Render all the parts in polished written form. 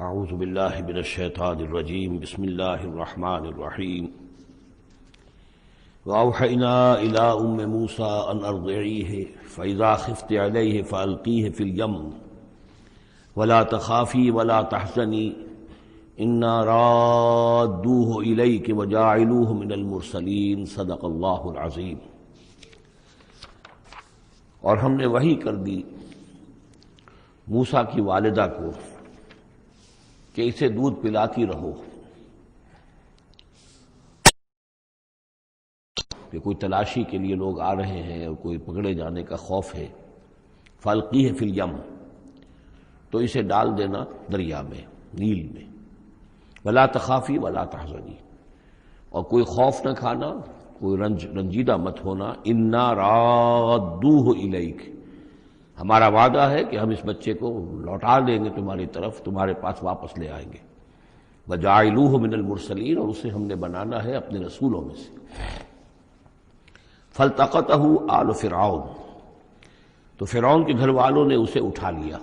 اعوذ باللہ من الشیطان الرجیم بسم اللہ الرحمن الرحیم وأوحينا إلى أم موسى أن أرضعيه فإذا خفت عليه فألقيه في اليم ولا تخافي ولا تحزني إنا رادوه إليك وجاعلوه من المرسلين صدق اللہ العظیم۔ اور ہم نے وحی کر دی موسیٰ کی والدہ کو کہ اسے دودھ پلاتی رہو کہ کوئی تلاشی کے لیے لوگ آ رہے ہیں اور کوئی پکڑے جانے کا خوف ہے۔ فَأَلْقِيهِ فِي الْيَمِّ، تو اسے ڈال دینا دریا میں، نیل میں۔ وَلَا تَخَافِي وَلَا تَحْزَنِي، اور کوئی خوف نہ کھانا، کوئی رنجیدہ مت ہونا۔ اِنَّا رَادُّوهُ إِلَيْكَ، ہمارا وعدہ ہے کہ ہم اس بچے کو لوٹا دیں گے تمہاری طرف، تمہارے پاس واپس لے آئیں گے۔ وَجَعَلُوهُ مِنَ الْمُرْسَلِينَ، اور اسے ہم نے بنانا ہے اپنے رسولوں میں سے۔ فَالْتَقَطَهُ آلُ فِرْعَوْنَ، تو فرعون کے گھر والوں نے اسے اٹھا لیا۔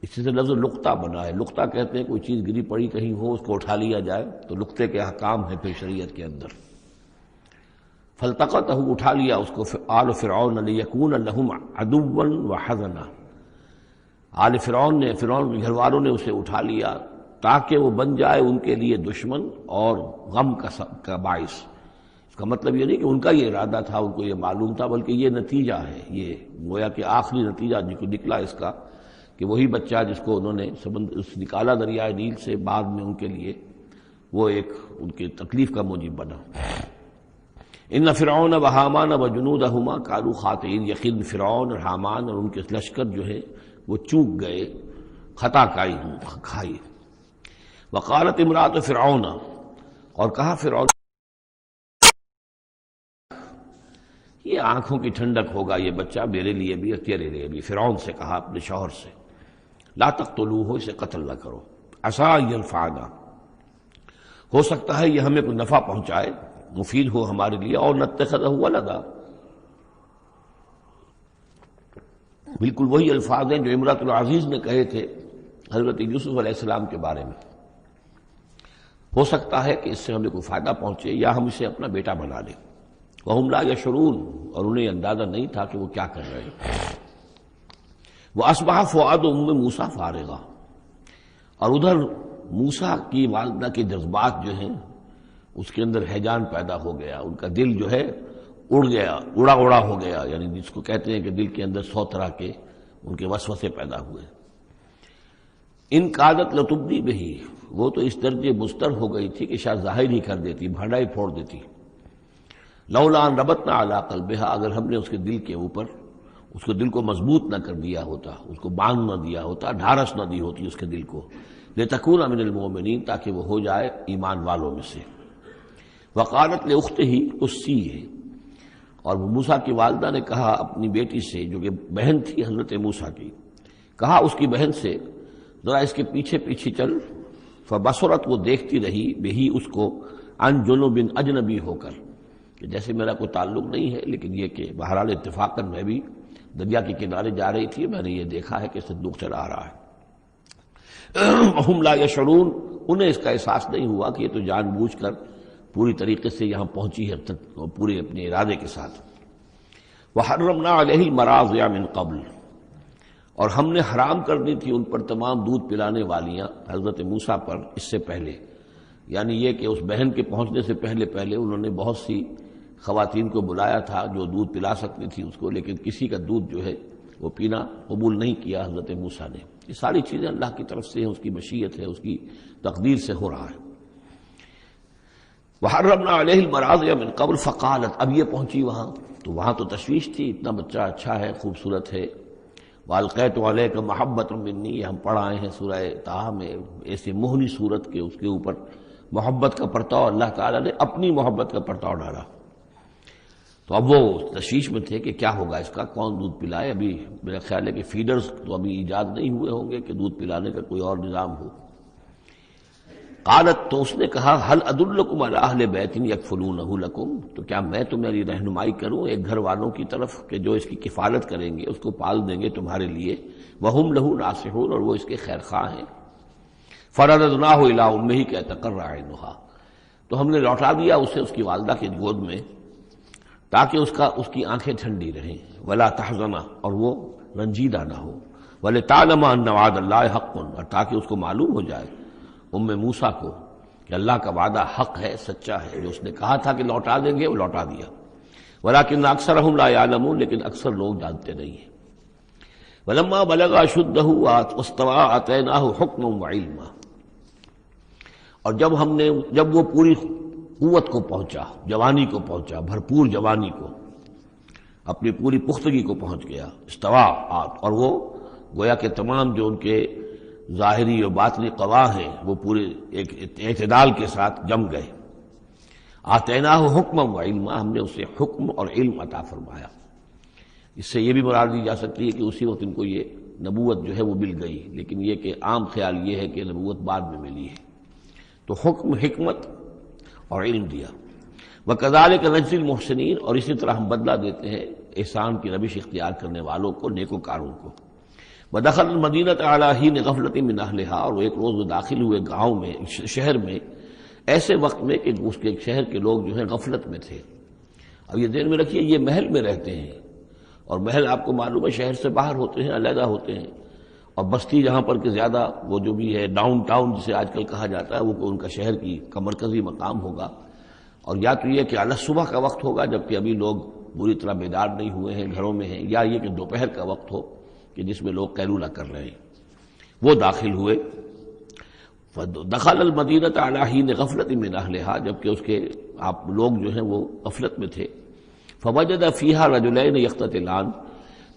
اسی سے لفظ لقطہ بنا ہے۔ لقطہ کہتے ہیں کوئی چیز گری پڑی کہیں ہو، اس کو اٹھا لیا جائے، تو لقطے کے احکام ہیں پھر شریعت کے اندر۔ فَالْتَقَطَهُ، اٹھا لیا اس کو آلُ فِرْعَوْنَ لِيَكُونَ لَهُمْ عَدُوًّا وَحَزَنًا، آل فرعون نے، فرعون کے گھر والوں نے اسے اٹھا لیا تاکہ وہ بن جائے ان کے لیے دشمن اور غم کا باعث۔ اس کا مطلب یہ نہیں کہ ان کا یہ ارادہ تھا، ان کو یہ معلوم تھا، بلکہ یہ نتیجہ ہے، یہ گویا کہ آخری نتیجہ نکلا اس کا کہ وہی بچہ جس کو انہوں نے نکالا دریائے نیل سے، بعد میں ان کے لیے وہ ایک ان کی تکلیف کا موجب بنا۔ ان فرعون و حامان و جنودہما کانوا خاطئین، یقین فرعون اور حامان اور ان کے لشکر جو ہے وہ چوک گئے، خطا کھائی۔ وقالت امرأۃ فرعون، اور کہا فرعون، یہ آنکھوں کی ٹھنڈک ہوگا یہ بچہ میرے لیے بھی اور تیرے لیے بھی۔ فرعون سے کہا اپنے شوہر سے، لا تقتلوہ، اسے قتل نہ کرو، عسیٰ ان ینفعنا، ہو سکتا ہے یہ ہمیں کوئی نفع پہنچائے، مفید ہو ہمارے لیے، اور نتخذہ ولدا، بالکل وہی الفاظ ہیں جو امرأۃ العزیز نے کہے تھے حضرت یوسف علیہ السلام کے بارے میں۔ ہو سکتا ہے کہ اس سے ہمیں کوئی فائدہ پہنچے یا ہم اسے اپنا بیٹا بنا لیں۔ وَهُمْ لَا يَشْعُرُونَ، اور انہیں اندازہ نہیں تھا کہ وہ کیا کر رہے ہیں۔ وَأَصْبَحَ فُؤَادُ أُمِّ مُوسَىٰ فَارِغًا، اور ادھر موسیٰ کی والدہ کے جذبات جو ہیں اس کے اندر ہیجان پیدا ہو گیا، ان کا دل جو ہے اڑ گیا، اڑا ہو گیا، یعنی جس کو کہتے ہیں کہ دل کے اندر 100 طرح کے ان کے وسوسے پیدا ہوئے۔ ان کادت لتبدی بہ، وہ تو اس درجے مضطر ہو گئی تھی کہ شاید ظاہر ہی کر دیتی، بھانڈا ہی پھوڑ دیتی۔ لولا ان ربطنا علی قلبہا، اگر ہم نے اس کے دل کے اوپر اس کو دل کو مضبوط نہ کر دیا ہوتا، اس کو باندھ نہ دیا ہوتا، ڈھارس نہ دی ہوتی اس کے دل کو، لتکون من المؤمنین، تاکہ وہ ہو جائے ایمان والوں میں سے۔ وقالت لاختہ قصیہ، اور موسیٰ کی والدہ نے کہا اپنی بیٹی سے جو کہ بہن تھی حضرت موسیٰ کی، کہا اس کی بہن سے ذرا اس کے پیچھے پیچھے چل۔ فبصرت، وہ دیکھتی رہی، بہی اس کو، عن جنب، اجنبی ہو کر، کہ جیسے میرا کوئی تعلق نہیں ہے، لیکن یہ کہ بہرحال اتفاقاً میں بھی دریا کے کنارے جا رہی تھی، میں نے یہ دیکھا ہے کہ صندوق چلا آ رہا ہے۔ وَهُمْ لَا يَشْعُرُونَ، انہیں اس کا احساس نہیں ہوا کہ یہ تو جان بوجھ کر پوری طریقے سے یہاں پہنچی ہے، پورے اپنے ارادے کے ساتھ۔ وَحَرَّمْنَا عَلَيْهِ الْمَرَاضِعَ مِنْ قَبْلُ، اور ہم نے حرام کر دی تھی ان پر تمام دودھ پلانے والیاں حضرت موسیٰ پر اس سے پہلے، یعنی یہ کہ اس بہن کے پہنچنے سے پہلے انہوں نے بہت سی خواتین کو بلایا تھا جو دودھ پلا سکتی تھی اس کو، لیکن کسی کا دودھ جو ہے وہ پینا قبول نہیں کیا حضرت موسیٰ نے۔ یہ ساری چیزیں اللہ کی طرف سے ہیں، اس کی مشیت ہے، اس کی تقدیر سے ہو رہا ہے۔ وَحَرَّمْنَا عَلَيْهِ الْمَرَاضِعَ مِنْ قَبْلُ، فَقَالَتْ، اب یہ پہنچی وہاں تو وہاں تو تشویش تھی، اتنا بچہ اچھا ہے، خوبصورت ہے۔ وَأَلْقَيْتُ عَلَيْكَ مَحَبَّةً مِّنِّي، یہ ہم پڑھ آئے ہیں سورہ طٰہٰ میں، ایسے موہنی صورت کے اس کے اوپر محبت کا پرتاؤ، اللہ تعالیٰ نے اپنی محبت کا پرتاؤ ڈالا۔ تو اب وہ تشویش میں تھے کہ کیا ہوگا اس کا، کون دودھ پلائے۔ ابھی میرا خیال ہے کہ فیڈرز تو ابھی ایجاد نہیں ہوئے ہوں گے کہ دودھ پلانے کا کوئی اور نظام ہو۔ قالت، تو اس نے کہا، هل ادلکم علی اہل بیت یکفلونہ لکم، تو کیا میں تمہاری رہنمائی کروں ایک گھر والوں کی طرف کہ جو اس کی کفالت کریں گے، اس کو پال دیں گے تمہارے لیے، وہم لہ ناصحون، اور وہ اس کے خیر خواہ ہیں۔ فرددناہ الی امہ کی تقر عینہا، تو ہم نے لوٹا دیا اسے اس کی والدہ کی گود میں تاکہ اس کی آنکھیں ٹھنڈی رہیں، ولا تحزن، اور وہ رنجیدہ نہ ہو، ولتعلم ان وعد اللہ حق، اور تاکہ اس کو معلوم ہو جائے موسیٰ کو کہ اللہ کا وعدہ حق ہے، سچا ہے، جو اس نے کہا تھا کہ لوٹا دیں گے وہ لوٹا دیا، ولکن اکثرهم لا يعلمون، لیکن اکثر لوگ جانتے نہیں ہیں۔ ولما بلغ اشدہ واستوى آتیناہ حکما وعلما، اور جب وہ پوری قوت کو پہنچا، جوانی کو پہنچا، بھرپور جوانی کو، اپنی پوری پختگی کو پہنچ گیا، استوا، اور وہ گویا کہ تمام جو ان کے ظاہری اور باطنی قوا ہیں وہ پورے ایک اعتدال کے ساتھ جم گئے۔ آتیناہ حکما وعلما، ہم نے اسے حکم اور علم عطا فرمایا۔ اس سے یہ بھی مراد دی جا سکتی ہے کہ اسی وقت ان کو یہ نبوت جو ہے وہ مل گئی، لیکن یہ کہ عام خیال یہ ہے کہ نبوت بعد میں ملی ہے، تو حکم، حکمت اور علم دیا۔ وَكَذَلِكَ نَجْزِي الْمُحْسِنِينَ، اور اسی طرح ہم بدلہ دیتے ہیں احسان کی روش اختیار کرنے والوں کو، نیکوکاروں کو۔ وَدَخَلَ الْمَدِينَةَ عَلَىٰ حِينِ غَفْلَةٍ مِّنْ أَهْلِهَا، اور ایک روز وہ داخل ہوئے گاؤں میں، شہر میں، ایسے وقت میں کہ اس کے شہر کے لوگ جو ہیں غفلت میں تھے۔ اب یہ ذہن میں رکھیے یہ محل میں رہتے ہیں، اور محل آپ کو معلوم ہے شہر سے باہر ہوتے ہیں، علیحدہ ہوتے ہیں، اور بستی جہاں پر کہ زیادہ وہ جو بھی ہے ڈاؤن ٹاؤن جسے آج کل کہا جاتا ہے، وہ ان کا شہر کا مرکزی مقام ہوگا، اور یا تو یہ کہ اعلی صبح کا وقت ہوگا جبکہ ابھی لوگ بری طرح بیدار نہیں ہوئے ہیں، گھروں میں ہیں، یا یہ کہ دوپہر کا وقت ہو کہ جس میں لوگ قیلولہ کر رہے ہیں۔ وہ داخل ہوئے، دخل المدینۃ علی حین غفلۃ من اہلہا، جبکہ اس کے آپ لوگ جو ہیں وہ غفلت میں تھے۔ فوجد فیہا رجلین یقتتلان،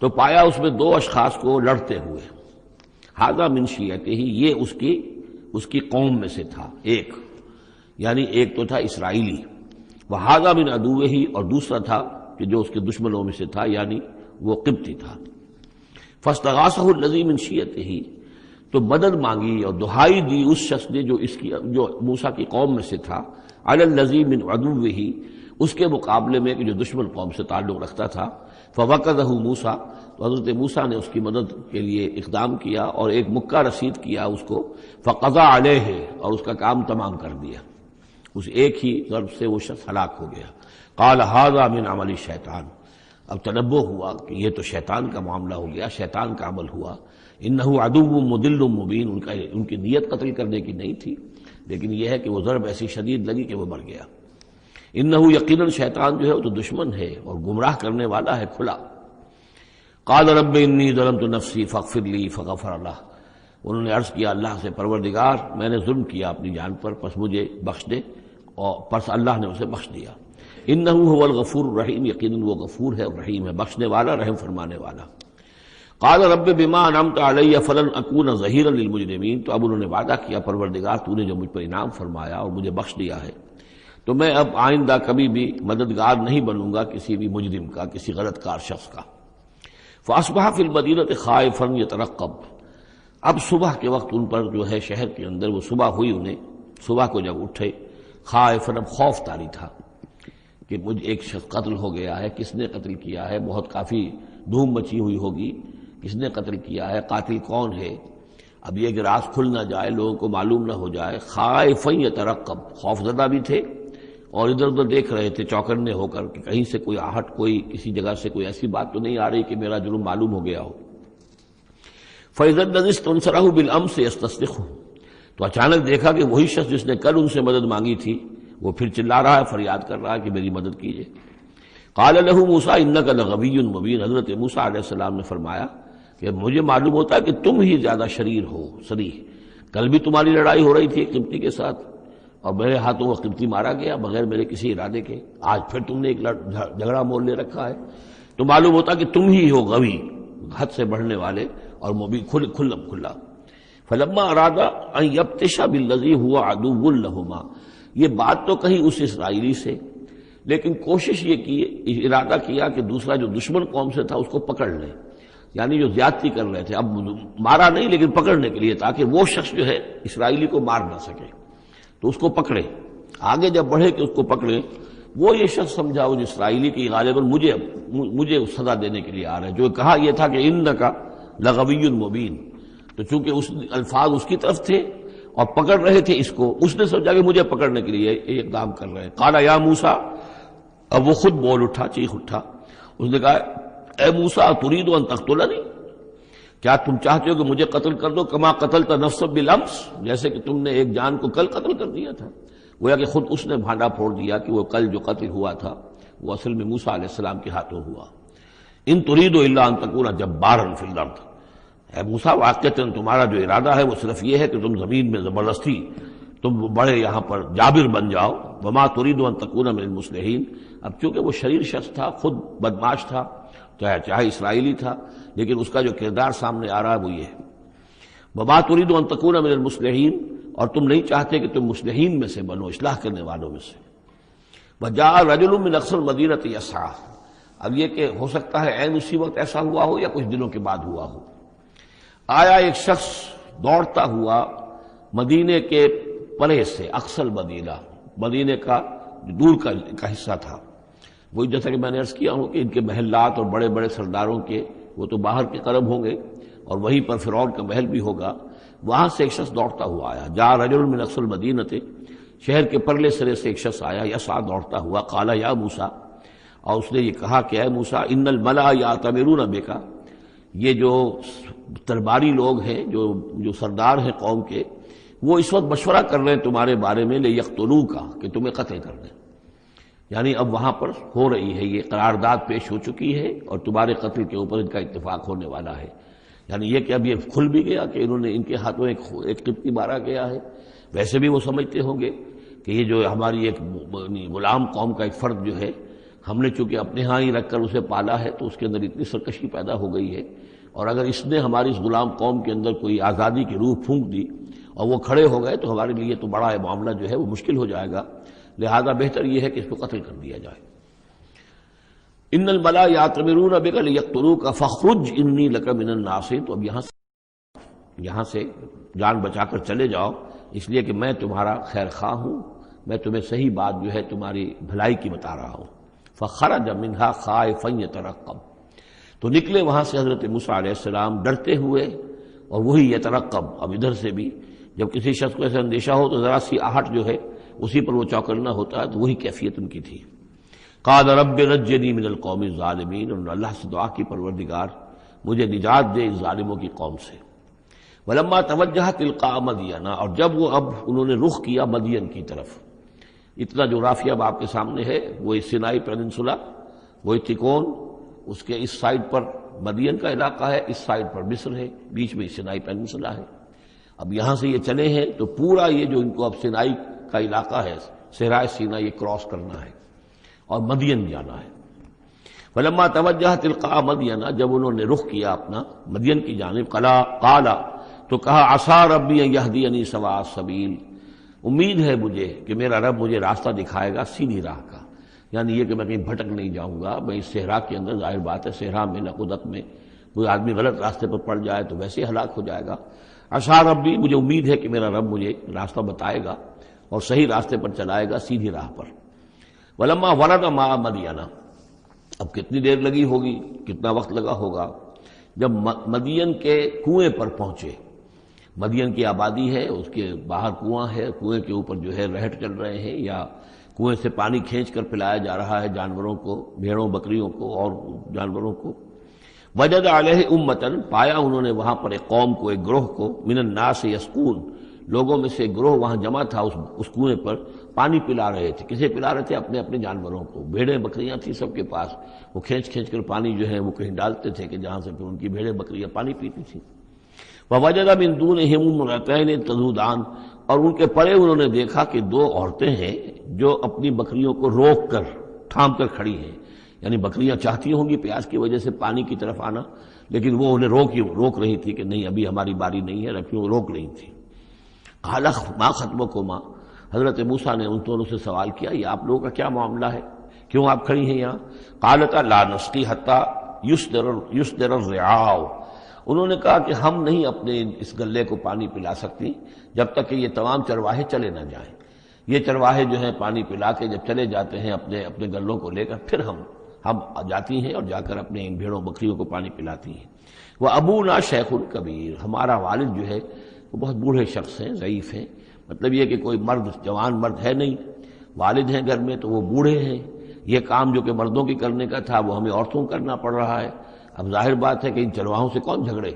تو پایا اس میں دو اشخاص کو لڑتے ہوئے۔ ھذا من شیعتہ، یہ اس کی قوم میں سے تھا، ایک یعنی ایک تو تھا اسرائیلی، وھذا من عدوہ، اور دوسرا تھا کہ جو اس کے دشمنوں میں سے تھا یعنی وہ قبطی تھا۔ فاستغاثہ الذی من شیعتہ، تو مدد مانگی اور دہائی دی اس شخص نے جو موسیٰ کی قوم میں سے تھا، علی الذی من عدوہ، اس کے مقابلے میں کہ جو دشمن قوم سے تعلق رکھتا تھا۔ فوقظہ موسیٰ، تو حضرت موسیٰ نے اس کی مدد کے لیے اقدام کیا اور ایک مکہ رسید کیا اس کو، فقضى علیہ، اور اس کا کام تمام کر دیا، اس ایک ہی ضرب سے وہ شخص ہلاک ہو گیا۔ قال ھذا من عمل الشیطان، اب تنبہ ہوا کہ یہ تو شیطان کا معاملہ ہو گیا، شیطان کا عمل ہوا۔ انہ عدو مضل مبین، ان کی نیت قتل کرنے کی نہیں تھی، لیکن یہ ہے کہ وہ ضرب ایسی شدید لگی کہ وہ مر گیا۔ انہ یقیناً شیطان جو ہے وہ تو دشمن ہے اور گمراہ کرنے والا ہے کھلا۔ قال رب انی ظلمت نفسی فاغفر لی فغفر لہ، انہوں نے عرض کیا اللہ سے، پروردگار میں نے ظلم کیا اپنی جان پر، پس مجھے بخش دے، اور پس اللہ نے اسے بخش دیا۔ انہ هو الغفور الرحیم، یقیناً وہ غفور ہے اور رحیم ہے، بخشنے والا، رحم فرمانے والا۔ قال رب بما انعمت علی فلن اکون ظہیرا للمجرمین، تو اب انہوں نے وعدہ کیا پروردگار تو نے جو مجھ پر انعام فرمایا اور مجھے بخش دیا ہے تو میں اب آئندہ کبھی بھی مددگار نہیں بنوں گا کسی بھی مجرم کا، کسی غلط کار شخص کا۔ فاصبح فی المدینۃ خائفا یترقب، اب صبح کے وقت ان پر جو ہے شہر کے اندر، وہ صبح ہوئی انہیں، صبح کو جب اٹھے، خائفا، اب خوف طاری تھا کہ مجھ ایک شخص قتل ہو گیا ہے، کس نے قتل کیا ہے، بہت کافی دھوم مچی ہوئی ہوگی، کس نے قتل کیا ہے، قاتل کون ہے، اب یہ کہ راز کھل نہ جائے، لوگوں کو معلوم نہ ہو جائے۔ خائفا یترقب، خوف زدہ بھی تھے اور ادھر ادھر دیکھ رہے تھے چوکنے ہو کر کہ کہیں سے کوئی آہٹ، کوئی کسی جگہ سے کوئی ایسی بات تو نہیں آ رہی کہ میرا جرم معلوم ہو گیا ہو۔ فَإِذَا الَّذِي اسْتَنصَرَهُ بِالْأَمْسِ يَسْتَصْرِخُهُ، تو اچانک دیکھا کہ وہی شخص جس نے کل ان سے مدد مانگی تھی وہ پھر چلا رہا ہے، فریاد کر رہا ہے کہ میری مدد کیجیے۔ قال له موسیٰ انک لغوی مبین، حضرت موسیٰ علیہ السلام نے فرمایا کہ مجھے معلوم ہوتا ہے کہ تم ہی زیادہ شریر ہو، صریح، کل بھی تمہاری لڑائی ہو رہی تھی قبطی کے ساتھ اور میرے ہاتھوں وہ قبطی مارا گیا بغیر میرے کسی ارادے کے، آج پھر تم نے ایک جھگڑا مول لے رکھا ہے، تو معلوم ہوتا کہ تم ہی ہو غوی، حد سے بڑھنے والے، اور مبین، کھلا۔ فلما اراد ان یبطش بالذی هو عدو لہما، یہ بات تو کہی اس اسرائیلی سے، لیکن کوشش یہ کی، ارادہ کیا کہ دوسرا جو دشمن قوم سے تھا اس کو پکڑ لے، یعنی جو زیادتی کر رہے تھے، اب مارا نہیں لیکن پکڑنے کے لیے، تاکہ وہ شخص جو ہے اسرائیلی کو مار نہ سکے، تو اس کو پکڑے، آگے جب بڑھے کہ اس کو پکڑے، وہ یہ شخص سمجھا اس اسرائیلی کی غالباً مجھے سزا دینے کے لیے آ رہا ہے، جو کہا یہ تھا کہ انک لغوی مبین، تو چونکہ اس الفاظ اس کی طرف تھے اور پکڑ رہے تھے اس کو، اس نے سمجھا کہ مجھے پکڑنے کے لیے یہ اقدام کر رہے ہیں. قال یا موسیٰ، اب وہ خود بول اٹھا، چیخ اٹھا، اس نے کہا اے موسیٰ ترید ان تقتلنی، کیا تم چاہتے ہو کہ مجھے قتل کر دو؟ کما قتلت نفسا بالامس، جیسے کہ تم نے ایک جان کو کل قتل کر دیا تھا. گویا کہ خود اس نے بھانڈا پھوڑ دیا کہ وہ کل جو قتل ہوا تھا وہ اصل میں موسیٰ علیہ السلام کے ہاتھوں ہوا. ان ترید الا ان تکون جبارا فی الارض، اے موسیٰ واقعتاً تمہارا جو ارادہ ہے وہ صرف یہ ہے کہ تم زمین میں زبردستی تم بڑے یہاں پر جابر بن جاؤ. وما ترید ان تکون من المصلحین، اب چونکہ وہ شریر شخص تھا، خود بدمعاش تھا، چاہے اسرائیلی تھا، لیکن اس کا جو کردار سامنے آ رہا ہے وہ یہ ہے. وما ترید ان تکون من المصلحین، اور تم نہیں چاہتے کہ تم مصلحین میں سے بنو، اصلاح کرنے والوں میں سے. وجاء رجل من اقصى المدینۃ یسعی، اب یہ کہ ہو سکتا ہے عین اسی وقت ایسا ہوا ہو یا کچھ دنوں کے بعد ہوا ہو. آیا ایک شخص دوڑتا ہوا مدینے کے پرے سے، اقصى المدینہ، مدینے کا دور کا حصہ تھا. وہی جیسا کہ میں نے عرض کیا ہوں کہ ان کے محلات اور بڑے بڑے سرداروں کے وہ تو باہر کے قرب ہوں گے، اور وہیں پر فرعون کا محل بھی ہوگا. وہاں سے ایک شخص دوڑتا ہوا آیا. جاء رجل من اقصى المدینۃ، شہر کے پرلے سرے سے ایک شخص آیا، یسعی، دوڑتا ہوا. قال یا موسیٰ، اور اس نے یہ کہا کہ اے موسیٰ، ان الملأ یأتمرون بک، یہ جو درباری لوگ ہیں، جو سردار ہیں قوم کے، وہ اس وقت مشورہ کر رہے ہیں تمہارے بارے میں، لیقتلوک، کہ تمہیں قتل کر دیں. یعنی اب وہاں پر ہو رہی ہے، یہ قرارداد پیش ہو چکی ہے اور تمہارے قتل کے اوپر ان کا اتفاق ہونے والا ہے. یعنی یہ کہ اب یہ کھل بھی گیا کہ انہوں نے ان کے ہاتھوں ایک قبطی مارا گیا ہے. ویسے بھی وہ سمجھتے ہوں گے کہ یہ جو ہماری ایک غلام قوم کا ایک فرد جو ہے، ہم نے چونکہ اپنے ہاں ہی رکھ کر اسے پالا ہے تو اس کے اندر اتنی سرکشی پیدا ہو گئی ہے، اور اگر اس نے ہماری اس غلام قوم کے اندر کوئی آزادی کی روح پھونک دی اور وہ کھڑے ہو گئے تو ہمارے لیے تو بڑا معاملہ جو ہے وہ مشکل ہو جائے گا. لہذا بہتر یہ ہے کہ اس کو قتل کر دیا جائے. ان الملأ یأتمرون بک لیقتلوک فاخرج انی لک من الناصحین. تو اب یہاں سے جان بچا کر چلے جاؤ، اس لیے کہ میں تمہارا خیر خواہ ہوں، میں تمہیں صحیح بات جو ہے تمہاری بھلائی کی بتا رہا ہوں. فخرج منها خائفا یترقب، تو نکلے وہاں سے حضرت موسیٰ علیہ السلام ڈرتے ہوئے، اور وہی یترقب، اب ادھر سے بھی جب کسی شخص کو ایسا اندیشہ ہو تو ذرا سی آہٹ جو ہے اسی پر وہ چوکنا ہوتا ہے، تو وہی کیفیت ان کی تھی. قال رب نجنی من القوم الظالمین، انہوں نے اللہ سے دعا کی پروردگار مجھے نجات دے اس ظالموں کی قوم سے. ولما توجہ تلقاء مدین، اور جب وہ اب انہوں نے رخ کیا مدین کی طرف، اتنا جغرافیہ اب آپ کے سامنے ہے، وہ سینائی پیننسولا، وہ تکون، اس کے اس سائڈ پر مدین کا علاقہ ہے، اس سائڈ پر مصر ہے، بیچ میں سینائی پیننسولا ہے. اب یہاں سے یہ چلے ہیں تو پورا یہ جو ان کو اب سینائی کا علاقہ ہے، صحرائے سینا، یہ کراس کرنا ہے اور مدین جانا ہے. فلما توجہ تلقاء مدین، جب انہوں نے رخ کیا اپنا مدین کی جانب، قال، تو کہا عسیٰ ربی ان یہدینی سواء السبیل، امید ہے مجھے کہ میرا رب مجھے راستہ دکھائے گا سیدھی راہ کا. یعنی یہ کہ میں کہیں بھٹک نہیں جاؤں گا. میں اس صحرا کے اندر، ظاہر بات ہے صحرا میں نقودت میں کوئی آدمی غلط راستے پر پڑ جائے تو ویسے ہلاک ہو جائے گا. عسیٰ ربی، مجھے امید ہے کہ میرا رب مجھے راستہ بتائے گا اور صحیح راستے پر چلائے گا، سیدھی راہ پر. ولما ورد ماء مدین، اب کتنی دیر لگی ہوگی، کتنا وقت لگا ہوگا، جب مدین کے کنویں پر پہنچے. مدین کی آبادی ہے، اس کے باہر کنواں ہے، کنویں کے اوپر جو ہے رہٹ چل رہے ہیں، یا کنویں سے پانی کھینچ کر پلایا جا رہا ہے جانوروں کو، بھیڑوں بکریوں کو اور جانوروں کو. وجد علیہ امتن، پایا انہوں نے وہاں پر ایک قوم کو، ایک گروہ کو، من الناس یسقون، لوگوں میں سے ایک گروہ وہاں جمع تھا اس کنویں پر، پانی پلا رہے تھے. کسے پلا رہے تھے؟ اپنے اپنے جانوروں کو. بھیڑیں بکریاں تھیں سب کے پاس، وہ کھینچ کھینچ کر پانی جو ہے وہ کہیں ڈالتے تھے کہ جہاں سے پھر ان کی بھیڑیں بکریاں پانی پیتی تھیں. ووجد من دونہم امرأتین تذودان، اور ان کے پرے انہوں نے دیکھا کہ دو عورتیں ہیں جو اپنی بکریوں کو روک کر، تھام کر کھڑی ہیں. یعنی بکریاں چاہتی ہوں گی پیاس کی وجہ سے پانی کی طرف آنا، لیکن وہ انہیں روک رہی تھی کہ نہیں ابھی ہماری باری نہیں ہے، رکھیوں، روک رہی تھی. قال ما خطبکما، حضرت موسیٰ نے ان دونوں سے سوال کیا، یہ آپ لوگوں کا کیا معاملہ ہے، کیوں آپ کھڑی ہیں یہاں؟ قالتا لا نسقی حتی یصدر الرعاء، انہوں نے کہا کہ ہم نہیں اپنے اس گلے کو پانی پلا سکتی جب تک کہ یہ تمام چرواہے چلے نہ جائیں. یہ چرواہے جو ہیں پانی پلا کے جب چلے جاتے ہیں اپنے گلوں کو لے کر، پھر ہم جاتی ہیں اور جا کر اپنے ان بھیڑوں بکریوں کو پانی پلاتی ہیں. وہ ابونا شیخ کبیر، ہمارا والد جو ہے وہ بہت بوڑھے شخص ہیں، ضعیف ہیں، مطلب یہ کہ کوئی مرد، جوان مرد ہے نہیں، والد ہیں گھر میں تو وہ بوڑھے ہیں، یہ کام جو کہ مردوں کی کرنے کا تھا وہ ہمیں عورتوں کو کرنا پڑ رہا ہے۔ اب ظاہر بات ہے کہ ان چرواہوں سے کون جھگڑے،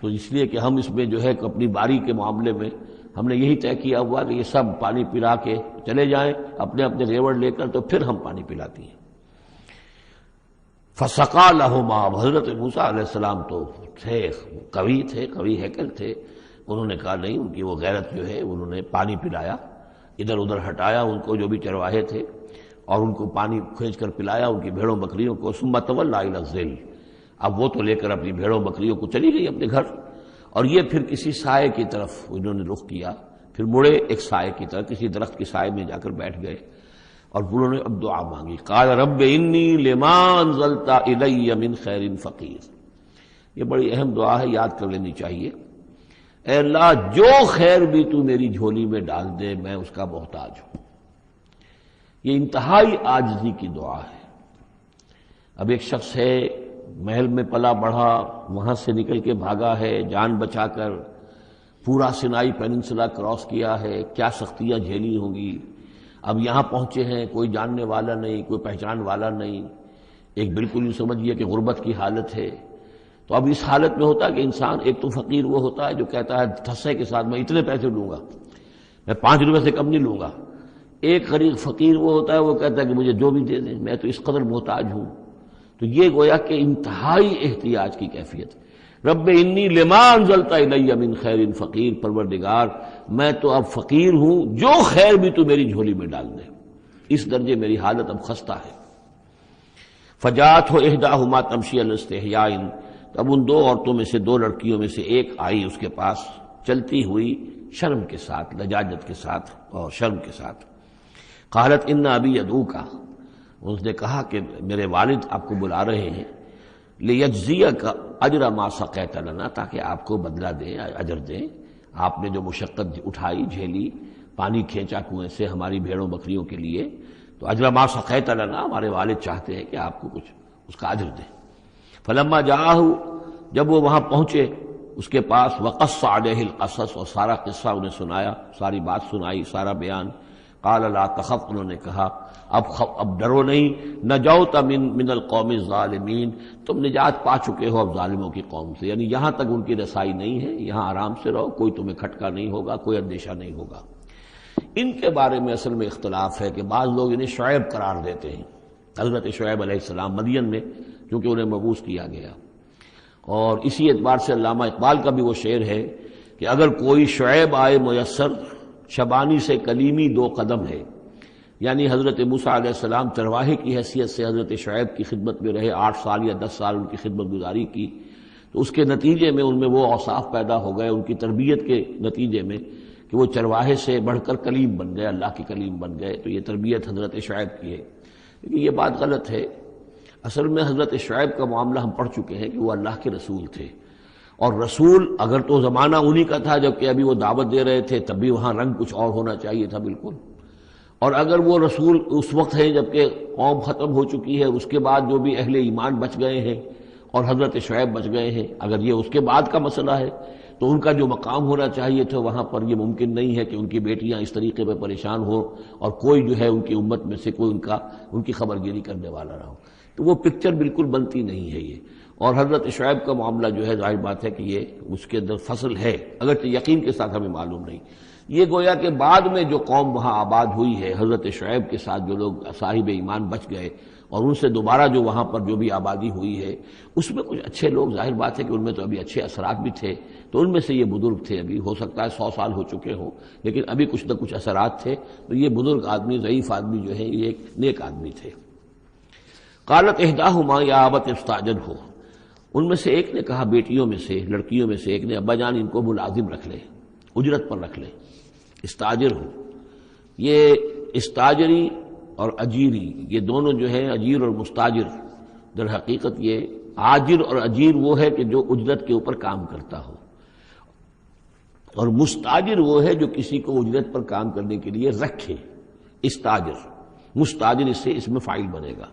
تو اس لیے کہ ہم اس میں جو ہے اپنی باری کے معاملے میں ہم نے یہی طے کیا ہوا کہ یہ سب پانی پلا کے چلے جائیں اپنے اپنے ریوڑ لے کر، تو پھر ہم پانی پلاتی ہیں۔ فسقا لہما، حضرت موسیٰ علیہ السلام تو تھے، قوی ہیکل تھے، انہوں نے کہا نہیں، ان کی وہ غیرت جو ہے، انہوں نے پانی پلایا، ادھر ادھر ہٹایا ان کو جو بھی چرواہے تھے، اور ان کو پانی کھینچ کر پلایا ان کی بھیڑوں بکریوں کو۔ ثم تولی الی الظل، اب وہ تو لے کر اپنی بھیڑوں بکریوں کو چلی گئی اپنے گھر، اور یہ پھر کسی سائے کی طرف انہوں نے رخ کیا، پھر مڑے ایک سائے کی طرف، کسی درخت کے سائے میں جا کر بیٹھ گئے، اور انہوں نے اب دعا مانگی، قال رب انی لما انزلت الی من خیر فقیر۔ یہ بڑی اہم دعا ہے، یاد کر لینی چاہیے۔ اے اللہ، جو خیر بھی تو میری جھولی میں ڈال دے میں اس کا محتاج ہوں۔ یہ انتہائی عاجزی کی دعا ہے۔ اب ایک شخص ہے، محل میں پلا بڑھا، وہاں سے نکل کے بھاگا ہے جان بچا کر، پورا سینائی پیننسلا کراس کیا ہے، کیا سختیاں جھیلی ہوں گی، اب یہاں پہنچے ہیں، کوئی جاننے والا نہیں، کوئی پہچان والا نہیں، ایک بالکل یوں سمجھیے کہ غربت کی حالت ہے۔ تو اب اس حالت میں ہوتا ہے کہ انسان، ایک تو فقیر وہ ہوتا ہے جو کہتا ہے ٹھسے کے ساتھ میں اتنے پیسے لوں گا، میں 5 روپے سے کم نہیں لوں گا۔ ایک غریب فقیر وہ ہوتا ہے، وہ کہتا ہے کہ مجھے جو بھی دے دیں، میں تو اس قدر محتاج ہوں۔ تو یہ گویا کہ انتہائی احتیاج کی کیفیت۔ رب انی لما انزلت الی من خیر فقیر، پروردگار میں تو اب فقیر ہوں، جو خیر بھی تو میری جھولی میں ڈال دے، اس درجے میری حالت اب خستہ ہے۔ فجاءتہ احداہما تمشی علی استحیاء، اب ان 2 عورتوں میں سے، 2 لڑکیوں میں سے ایک آئی اس کے پاس چلتی ہوئی شرم کے ساتھ، لجاجت کے ساتھ اور شرم کے ساتھ۔ قالت ان ابی یدعوک، اس نے کہا کہ میرے والد آپ کو بلا رہے ہیں، لیجزیک اجر ما سقیت لنا، تاکہ آپ کو بدلہ دیں، اجر دیں، آپ نے جو مشقت اٹھائی، جھیلی، پانی کھینچا کنویں سے ہماری بھیڑوں بکریوں کے لیے، تو اجر ما سقیت لنا، ہمارے والد چاہتے ہیں کہ آپ کو کچھ اس کا اجر دیں۔ فلما جاءہ، جب وہ وہاں پہنچے اس کے پاس، وقص علیہ القصص، اور سارا قصہ انہیں سنایا، ساری بات سنائی، سارا بیان۔ قال لا تخف، انہوں نے کہا اب ڈرو نہیں، نجوت من القوم الظالمین، تم نجات پا چکے ہو اب ظالموں کی قوم سے، یعنی یہاں تک ان کی رسائی نہیں ہے، یہاں آرام سے رہو، کوئی تمہیں کھٹکا نہیں ہوگا، کوئی اندیشہ نہیں ہوگا۔ ان کے بارے میں اصل میں اختلاف ہے کہ بعض لوگ انہیں شعیب قرار دیتے ہیں، حضرت شعیب علیہ السلام مدین میں کیونکہ انہیں مبعوث کیا گیا، اور اسی اعتبار سے علامہ اقبال کا بھی وہ شعر ہے کہ اگر کوئی شعیب آئے میسر، شبانی سے کلیمی 2 قدم ہے، یعنی حضرت موسیٰ علیہ السلام چرواہے کی حیثیت سے حضرت شعیب کی خدمت میں رہے، 8 سال یا 10 سال ان کی خدمت گزاری کی، تو اس کے نتیجے میں ان میں وہ اوصاف پیدا ہو گئے، ان کی تربیت کے نتیجے میں، کہ وہ چرواہے سے بڑھ کر کلیم بن گئے، اللہ کے کلیم بن گئے۔ تو یہ تربیت حضرت شعیب کی ہے، لیکن یہ بات غلط ہے۔ اصل میں حضرت شعیب کا معاملہ ہم پڑھ چکے ہیں کہ وہ اللہ کے رسول تھے، اور رسول اگر تو زمانہ انہی کا تھا جبکہ ابھی وہ دعوت دے رہے تھے، تب بھی وہاں رنگ کچھ اور ہونا چاہیے تھا بالکل، اور اگر وہ رسول اس وقت ہیں جبکہ قوم ختم ہو چکی ہے، اس کے بعد جو بھی اہل ایمان بچ گئے ہیں اور حضرت شعیب بچ گئے ہیں، اگر یہ اس کے بعد کا مسئلہ ہے تو ان کا جو مقام ہونا چاہیے تھا وہاں پر یہ ممکن نہیں ہے کہ ان کی بیٹیاں اس طریقے پہ پریشان ہوں اور کوئی جو ہے ان کی امت میں سے کوئی ان کی خبر گیری کرنے والا نہ ہو، تو وہ پکچر بالکل بنتی نہیں ہے یہ۔ اور حضرت شعیب کا معاملہ جو ہے ظاہر بات ہے کہ یہ اس کے اندر فصل ہے، اگرچہ یقین کے ساتھ ہمیں معلوم نہیں۔ یہ گویا کہ بعد میں جو قوم وہاں آباد ہوئی ہے حضرت شعیب کے ساتھ، جو لوگ صاحب ایمان بچ گئے اور ان سے دوبارہ جو وہاں پر جو بھی آبادی ہوئی ہے، اس میں کچھ اچھے لوگ، ظاہر بات ہے کہ ان میں تو ابھی اچھے اثرات بھی تھے، تو ان میں سے یہ بزرگ تھے، ابھی ہو سکتا ہے 100 سال ہو چکے ہوں لیکن ابھی کچھ نہ کچھ اثرات تھے، تو یہ بزرگ آدمی، ضعیف آدمی جو ہے یہ ایک نیک آدمی تھے۔ قالت احداہما یا ابت استاجرہ، ان میں سے ایک نے کہا، بیٹیوں میں سے، لڑکیوں میں سے ایک نے، ابا جان ان کو ملازم رکھ لیں، اجرت پر رکھ لیں، استاجر ہو۔ یہ استاجری اور اجیری، یہ دونوں جو ہیں اجیر اور مستاجر، در حقیقت یہ آجر اور اجیر وہ ہے کہ جو اجرت کے اوپر کام کرتا ہو، اور مستاجر وہ ہے جو کسی کو اجرت پر کام کرنے کے لیے رکھے، استاجر، مستاجر اس سے اس میں فاعل بنے گا۔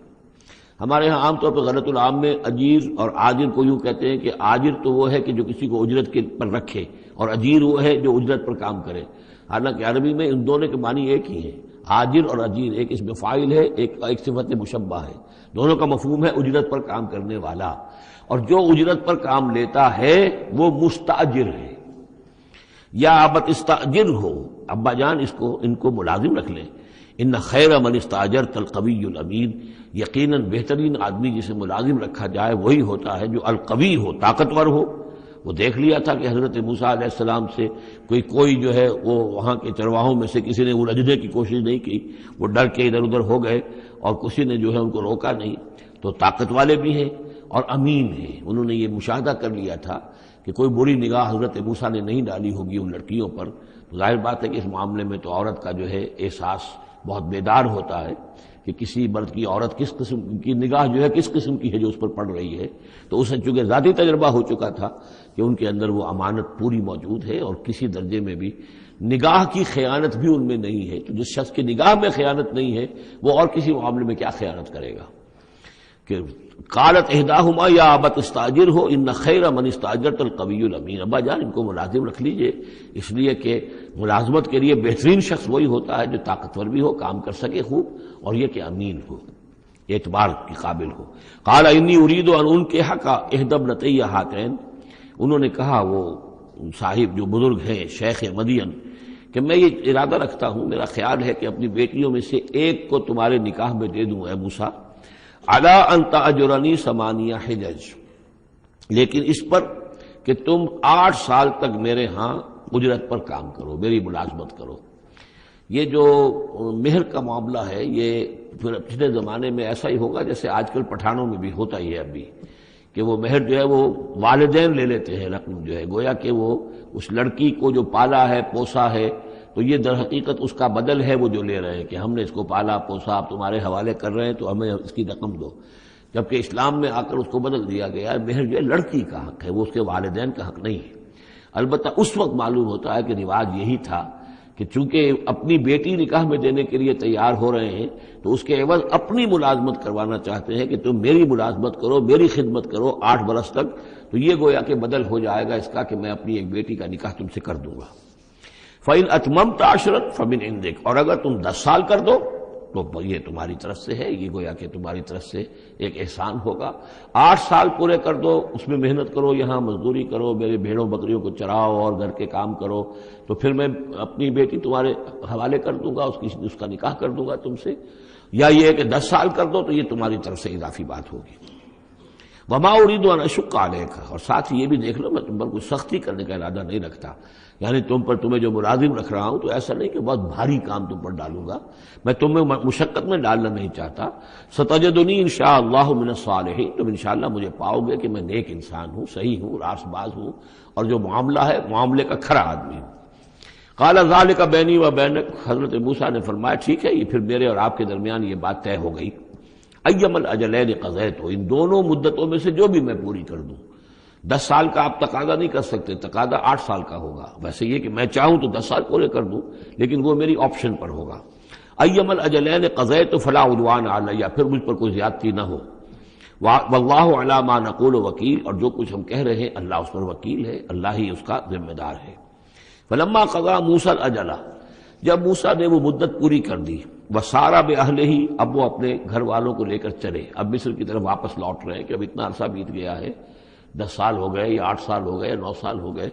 ہمارے یہاں عام طور پر غلط العام میں اجیر اور آجر کو یوں کہتے ہیں کہ آجر تو وہ ہے کہ جو کسی کو اجرت کے پر رکھے، اور اجیر وہ ہے جو اجرت پر کام کرے، حالانکہ عربی میں ان دونوں کے معنی ایک ہی ہے۔ آجر اور اجیر ایک اسم فاعل ہے، ایک صفت مشبہ ہے، دونوں کا مفہوم ہے اجرت پر کام کرنے والا، اور جو اجرت پر کام لیتا ہے وہ مستاجر ہے۔ یا ابت استاجر ہو، ابا جان ان کو ملازم رکھ لیں۔ ان خیر من استاجرت القوی الامین، یقیناً بہترین آدمی جسے ملازم رکھا جائے وہی ہوتا ہے جو القوی ہو، طاقتور ہو۔ وہ دیکھ لیا تھا کہ حضرت موسیٰ علیہ السلام سے کوئی جو ہے وہ وہاں کے چرواہوں میں سے کسی نے الجھنے کی کوشش نہیں کی، وہ ڈر کے ادھر ادھر ہو گئے اور کسی نے جو ہے ان کو روکا نہیں۔ تو طاقت والے بھی ہیں اور امین ہیں، انہوں نے یہ مشاہدہ کر لیا تھا کہ کوئی بری نگاہ حضرت موسیٰ نے نہیں ڈالی ہوگی ان لڑکیوں پر۔ تو ظاہر بات ہے کہ اس معاملے میں تو عورت کا جو ہے احساس بہت بیدار ہوتا ہے کہ کسی مرد کی عورت کس قسم کی نگاہ جو ہے کس قسم کی ہے جو اس پر پڑ رہی ہے۔ تو اسے چونکہ ذاتی تجربہ ہو چکا تھا کہ ان کے اندر وہ امانت پوری موجود ہے اور کسی درجے میں بھی نگاہ کی خیانت بھی ان میں نہیں ہے۔ تو جس شخص کی نگاہ میں خیانت نہیں ہے وہ اور کسی معاملے میں کیا خیانت کرے گا؟ کہ قالت احداہما یا ابت استاجر ہو ان خیر من استاجرت القوی الامین، ابا جان ان کو ملازم رکھ لیجئے، اس لیے کہ ملازمت کے لیے بہترین شخص وہی ہوتا ہے جو طاقتور بھی ہو، کام کر سکے خوب، اور یہ کہ امین ہو، اعتبار کے قابل ہو۔ قال انی ارید ان انکحک احدی ابنتی ہاتین، انہوں نے کہا وہ صاحب جو بزرگ ہیں شیخ مدین کہ میں یہ ارادہ رکھتا ہوں، میرا خیال ہے کہ اپنی بیٹیوں میں سے ایک کو تمہارے نکاح میں دے دوں اے موسیٰ، علی ان تأجرنی ثمانیہ حجج، لیکن اس پر کہ تم 8 سال تک میرے ہاں اجرت پر کام کرو، میری ملازمت کرو۔ یہ جو مہر کا معاملہ ہے یہ پھر پچھلے زمانے میں ایسا ہی ہوگا جیسے آج کل پٹھانوں میں بھی ہوتا ہی ہے ابھی، کہ وہ مہر جو ہے وہ والدین لے لیتے ہیں رقم جو ہے، گویا کہ وہ اس لڑکی کو جو پالا ہے پوسا ہے تو یہ در حقیقت اس کا بدل ہے وہ جو لے رہے ہیں کہ ہم نے اس کو پالا پوسا، آپ تمہارے حوالے کر رہے ہیں تو ہمیں اس کی رقم دو، جبکہ اسلام میں آ کر اس کو بدل دیا گیا ہے۔ مہر جو ہے لڑکی کا حق ہے، وہ اس کے والدین کا حق نہیں ہے۔ البتہ اس وقت معلوم ہوتا ہے کہ رواج یہی تھا کہ چونکہ اپنی بیٹی نکاح میں دینے کے لیے تیار ہو رہے ہیں تو اس کے عوض اپنی ملازمت کروانا چاہتے ہیں کہ تم میری ملازمت کرو، میری خدمت کرو 8 برس تک، تو یہ گویا کہ بدل ہو جائے گا اس کا کہ میں اپنی ایک بیٹی کا نکاح تم سے کر دوں گا۔ فَإِنْ أَتْمَمْتَ عَشْرًا فَمِنْ عِنْدِكَ، اور اگر تم 10 سال کر دو تو یہ تمہاری طرف سے ہے، یہ گویا کہ تمہاری طرف سے ایک احسان ہوگا۔ 8 سال پورے کر دو، اس میں محنت کرو، یہاں مزدوری کرو، میرے بھیڑوں بکریوں کو چراؤ اور گھر کے کام کرو، تو پھر میں اپنی بیٹی تمہارے حوالے کر دوں گا، اس کا نکاح کر دوں گا تم سے۔ یا یہ ہے کہ 10 سال کر دو تو یہ تمہاری طرف سے اضافی بات ہوگی۔ وما اريد ان اشق عليك، اور ساتھ یہ بھی دیکھ لو میں تم پر کوئی سختی کرنے کا ارادہ نہیں رکھتا، یعنی تمہیں جو ملازم رکھ رہا ہوں تو ایسا نہیں کہ بہت بھاری کام تم پر ڈالوں گا، میں تمہیں مشقت میں ڈالنا نہیں چاہتا۔ ستجدنی انشاءاللہ من الصالحین، تم انشاءاللہ مجھے پاؤ گے کہ میں نیک انسان ہوں، صحیح ہوں، راست باز ہوں، اور جو معاملہ ہے معاملے کا کھرا آدمی ہوں۔ قال ذلك بینی و بینک، حضرت موسیٰ نے فرمایا ٹھیک ہے، یہ پھر میرے اور آپ کے درمیان یہ بات طے ہو گئی۔ ایم الاجلین قضیت، ان دونوں مدتوں میں سے جو بھی میں پوری کر دوں۔ 10 سال کا آپ تقاضا نہیں کر سکتے، تقاضا 8 سال کا ہوگا، ویسے یہ کہ میں چاہوں تو 10 سال پورے کر دوں لیکن وہ میری آپشن پر ہوگا۔ ایم الاجلین قضیت فلا عدوان علی، پھر مجھ پر کوئی زیادتی نہ ہو۔ واللہ علی ما نقول وکیل، اور جو کچھ ہم کہہ رہے ہیں اللہ اس پر وکیل ہے، اللہ ہی اس کا ذمہ دار ہے۔ فلما قضى موسیٰ الاجل، جب موسیٰ نے وہ مدت پوری کر دی، وسارا باہلہ، اب وہ اپنے گھر والوں کو لے کر چلے، اب مصر کی طرف واپس لوٹ رہے ہیں کہ اب اتنا عرصہ بیت گیا ہے، 10 سال ہو گئے یا 8 سال ہو گئے یا 9 سال ہو گئے،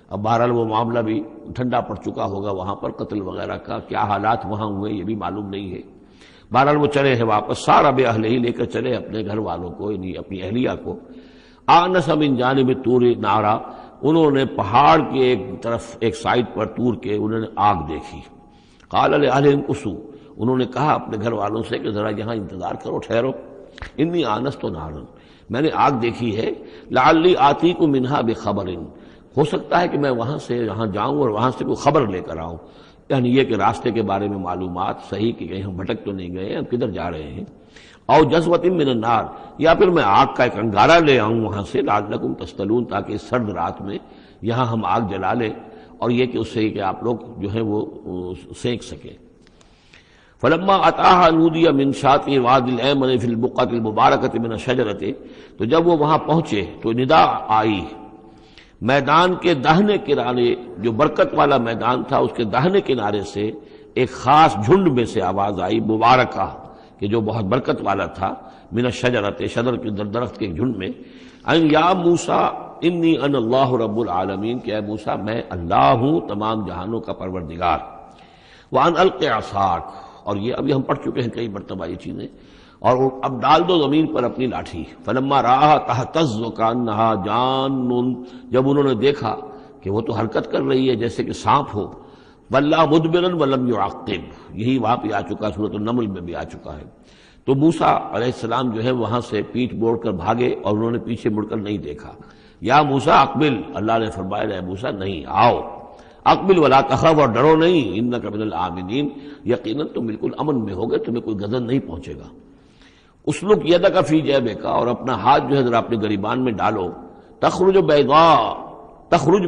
اب بہرحال وہ معاملہ بھی ٹھنڈا پڑ چکا ہوگا، وہاں پر قتل وغیرہ کا کیا حالات وہاں ہوئے یہ بھی معلوم نہیں ہے۔ بہرحال وہ چلے ہیں واپس، سارا باہلہ لے کر چلے اپنے گھر والوں کو، یعنی اپنی اہلیہ کو۔ آنس من جانب طور نارا، انہوں نے پہاڑ کے ایک طرف ایک سائڈ پر طور کے انہوں نے آگ دیکھی۔ قال لأہلہم کثوا، انہوں نے کہا اپنے گھر والوں سے کہ ذرا یہاں انتظار کرو، ٹھہرو، انی آنست نارا، میں نے آگ دیکھی ہے، لعلی آتیکم منہا بخبر، ہو سکتا ہے کہ میں وہاں سے یہاں جاؤں اور وہاں سے کوئی خبر لے کر آؤں، یعنی یہ کہ راستے کے بارے میں معلومات، صحیح کہ کہیں ہم بھٹک تو نہیں گئے، ہم کدھر جا رہے ہیں۔ او جذوۃ من النار، یا پھر میں آگ کا ایک انگارہ لے آؤں وہاں سے، لعلکم تصطلون، تاکہ اس سرد رات میں یہاں ہم آگ جلا لیں، اور یہ کہ اس سے کہ آپ لوگ جو ہے وہ سینک سکیں۔ فلما اتاها نودی من شاطئ الوادی الایمن فی البقعۃ المبارکۃ من الشجرۃ، تو جب وہ وہاں پہنچے تو ندا آئی میدان کے داہنے کنارے، جو برکت والا میدان تھا اس کے داہنے کنارے سے ایک خاص جھنڈ میں سے آواز آئی، مبارکہ کہ جو بہت برکت والا تھا، من الشجرۃ، شجر کے درخت کے جھنڈ میں، ان یا موسیٰ انی انا اللہ رب العالمین، کہ اے موسیٰ میں اللہ ہوں تمام جہانوں کا پروردگار، وان الق عصاک، اور یہ ابھی ہم پڑھ چکے ہیں کئی مرتبہ یہ چیزیں، اور اب ڈال دو زمین پر اپنی لاٹھی، فلما رآہا تہتز کانہا جان، جب انہوں نے دیکھا کہ وہ تو حرکت کر رہی ہے جیسے کہ سانپ ہو، ولا مدبرا ولم يعقب، یہی وہاں پہ آ چکا، سورۃ النمل میں بھی آ چکا ہے۔ تو موسیٰ علیہ السلام جو ہے وہاں سے پیٹھ موڑ کر بھاگے اور انہوں نے پیچھے مڑ کر نہیں دیکھا۔ یا موسیٰ اقبل، اللہ نے فرمایا اے موسیٰ نہیں، آؤ، اقبل ولا تخف، اور ڈرو نہیں، انک من الآمنین، یقیناً تم بالکل امن میں ہوگے، تمہیں کوئی غضب نہیں پہنچے گا۔ اسلک یدک فی جیبک، اور اپنا ہاتھ جو ہے ذرا اپنے گریبان میں ڈالو، تخرج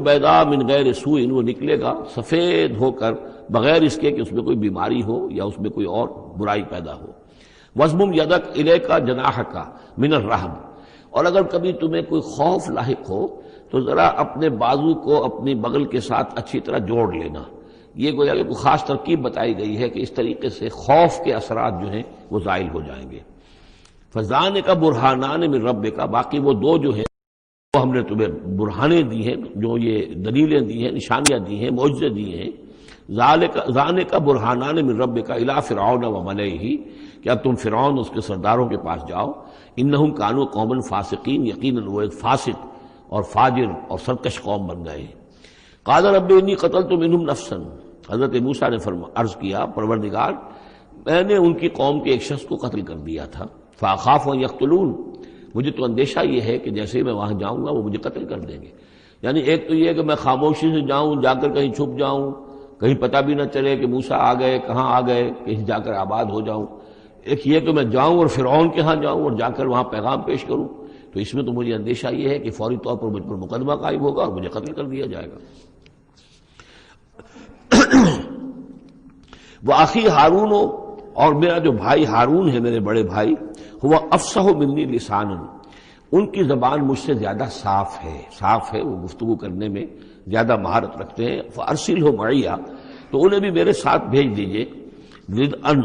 بیضاء من غیر سوء، وہ نکلے گا سفید ہو کر بغیر اس کے کہ اس میں کوئی بیماری ہو یا اس میں کوئی اور برائی پیدا ہو۔ وَاضْمُمْ یدک الیک جناحک من الرہب، اور اگر کبھی تمہیں کوئی خوف لاحق ہو تو ذرا اپنے بازو کو اپنی بغل کے ساتھ اچھی طرح جوڑ لینا۔ یہ گویا کہ کوئی خاص ترکیب بتائی گئی ہے کہ اس طریقے سے خوف کے اثرات جو ہیں وہ زائل ہو جائیں گے۔ فَذَانِکَ بُرْہَانَانِ مِن رَبِّکَ، باقی وہ دو جو ہیں وہ ہم نے تمہیں برہانیں دی ہیں، جو یہ دلیلیں دی ہیں، نشانیاں دی ہیں، معجزے دی ہیں۔ ذَانِکَ بُرْہَانَانِ مِن رَبِّکَ إِلَىٰ فِرْعَوْنَ وَمَلَئِهِ، کہ اب تم فرعون اس کے سرداروں کے پاس جاؤ، انہم کانوا قوما فاسقین، یقیناً وہ ایک فاسق اور فاجر اور سرکش قوم بن گئے۔ قال رب انی قتلت منہم نفسا، حضرت موسیٰ نے عرض کیا پروردگار میں نے ان کی قوم کے ایک شخص کو قتل کر دیا تھا، فاخاف ان یقتلون، مجھے تو اندیشہ یہ ہے کہ جیسے ہی میں وہاں جاؤں گا وہ مجھے قتل کر دیں گے۔ یعنی ایک تو یہ کہ میں خاموشی سے جاؤں، جا کر کہیں چھپ جاؤں، کہیں پتہ بھی نہ چلے کہ موسیٰ آ گئے، کہاں آ گئے، کہیں جا کر آباد ہو جاؤں۔ ایک یہ کہ میں جاؤں اور فرعون کے ہاں جاؤں اور جا کر وہاں پیغام پیش کروں، تو اس میں تو مجھے اندیشہ یہ ہے کہ فوری طور پر مجھ پر مقدمہ قائم ہوگا اور مجھے قتل کر دیا جائے گا۔ وہ آخی ہارون، اور میرا جو بھائی ہارون ہے، میرے بڑے بھائی، ہوا افصح منی لسانا، ان کی زبان مجھ سے زیادہ صاف ہے، وہ گفتگو کرنے میں زیادہ مہارت رکھتے ہیں۔ فارسلہ معی، تو انہیں بھی میرے ساتھ بھیج دیجئے، ردءً،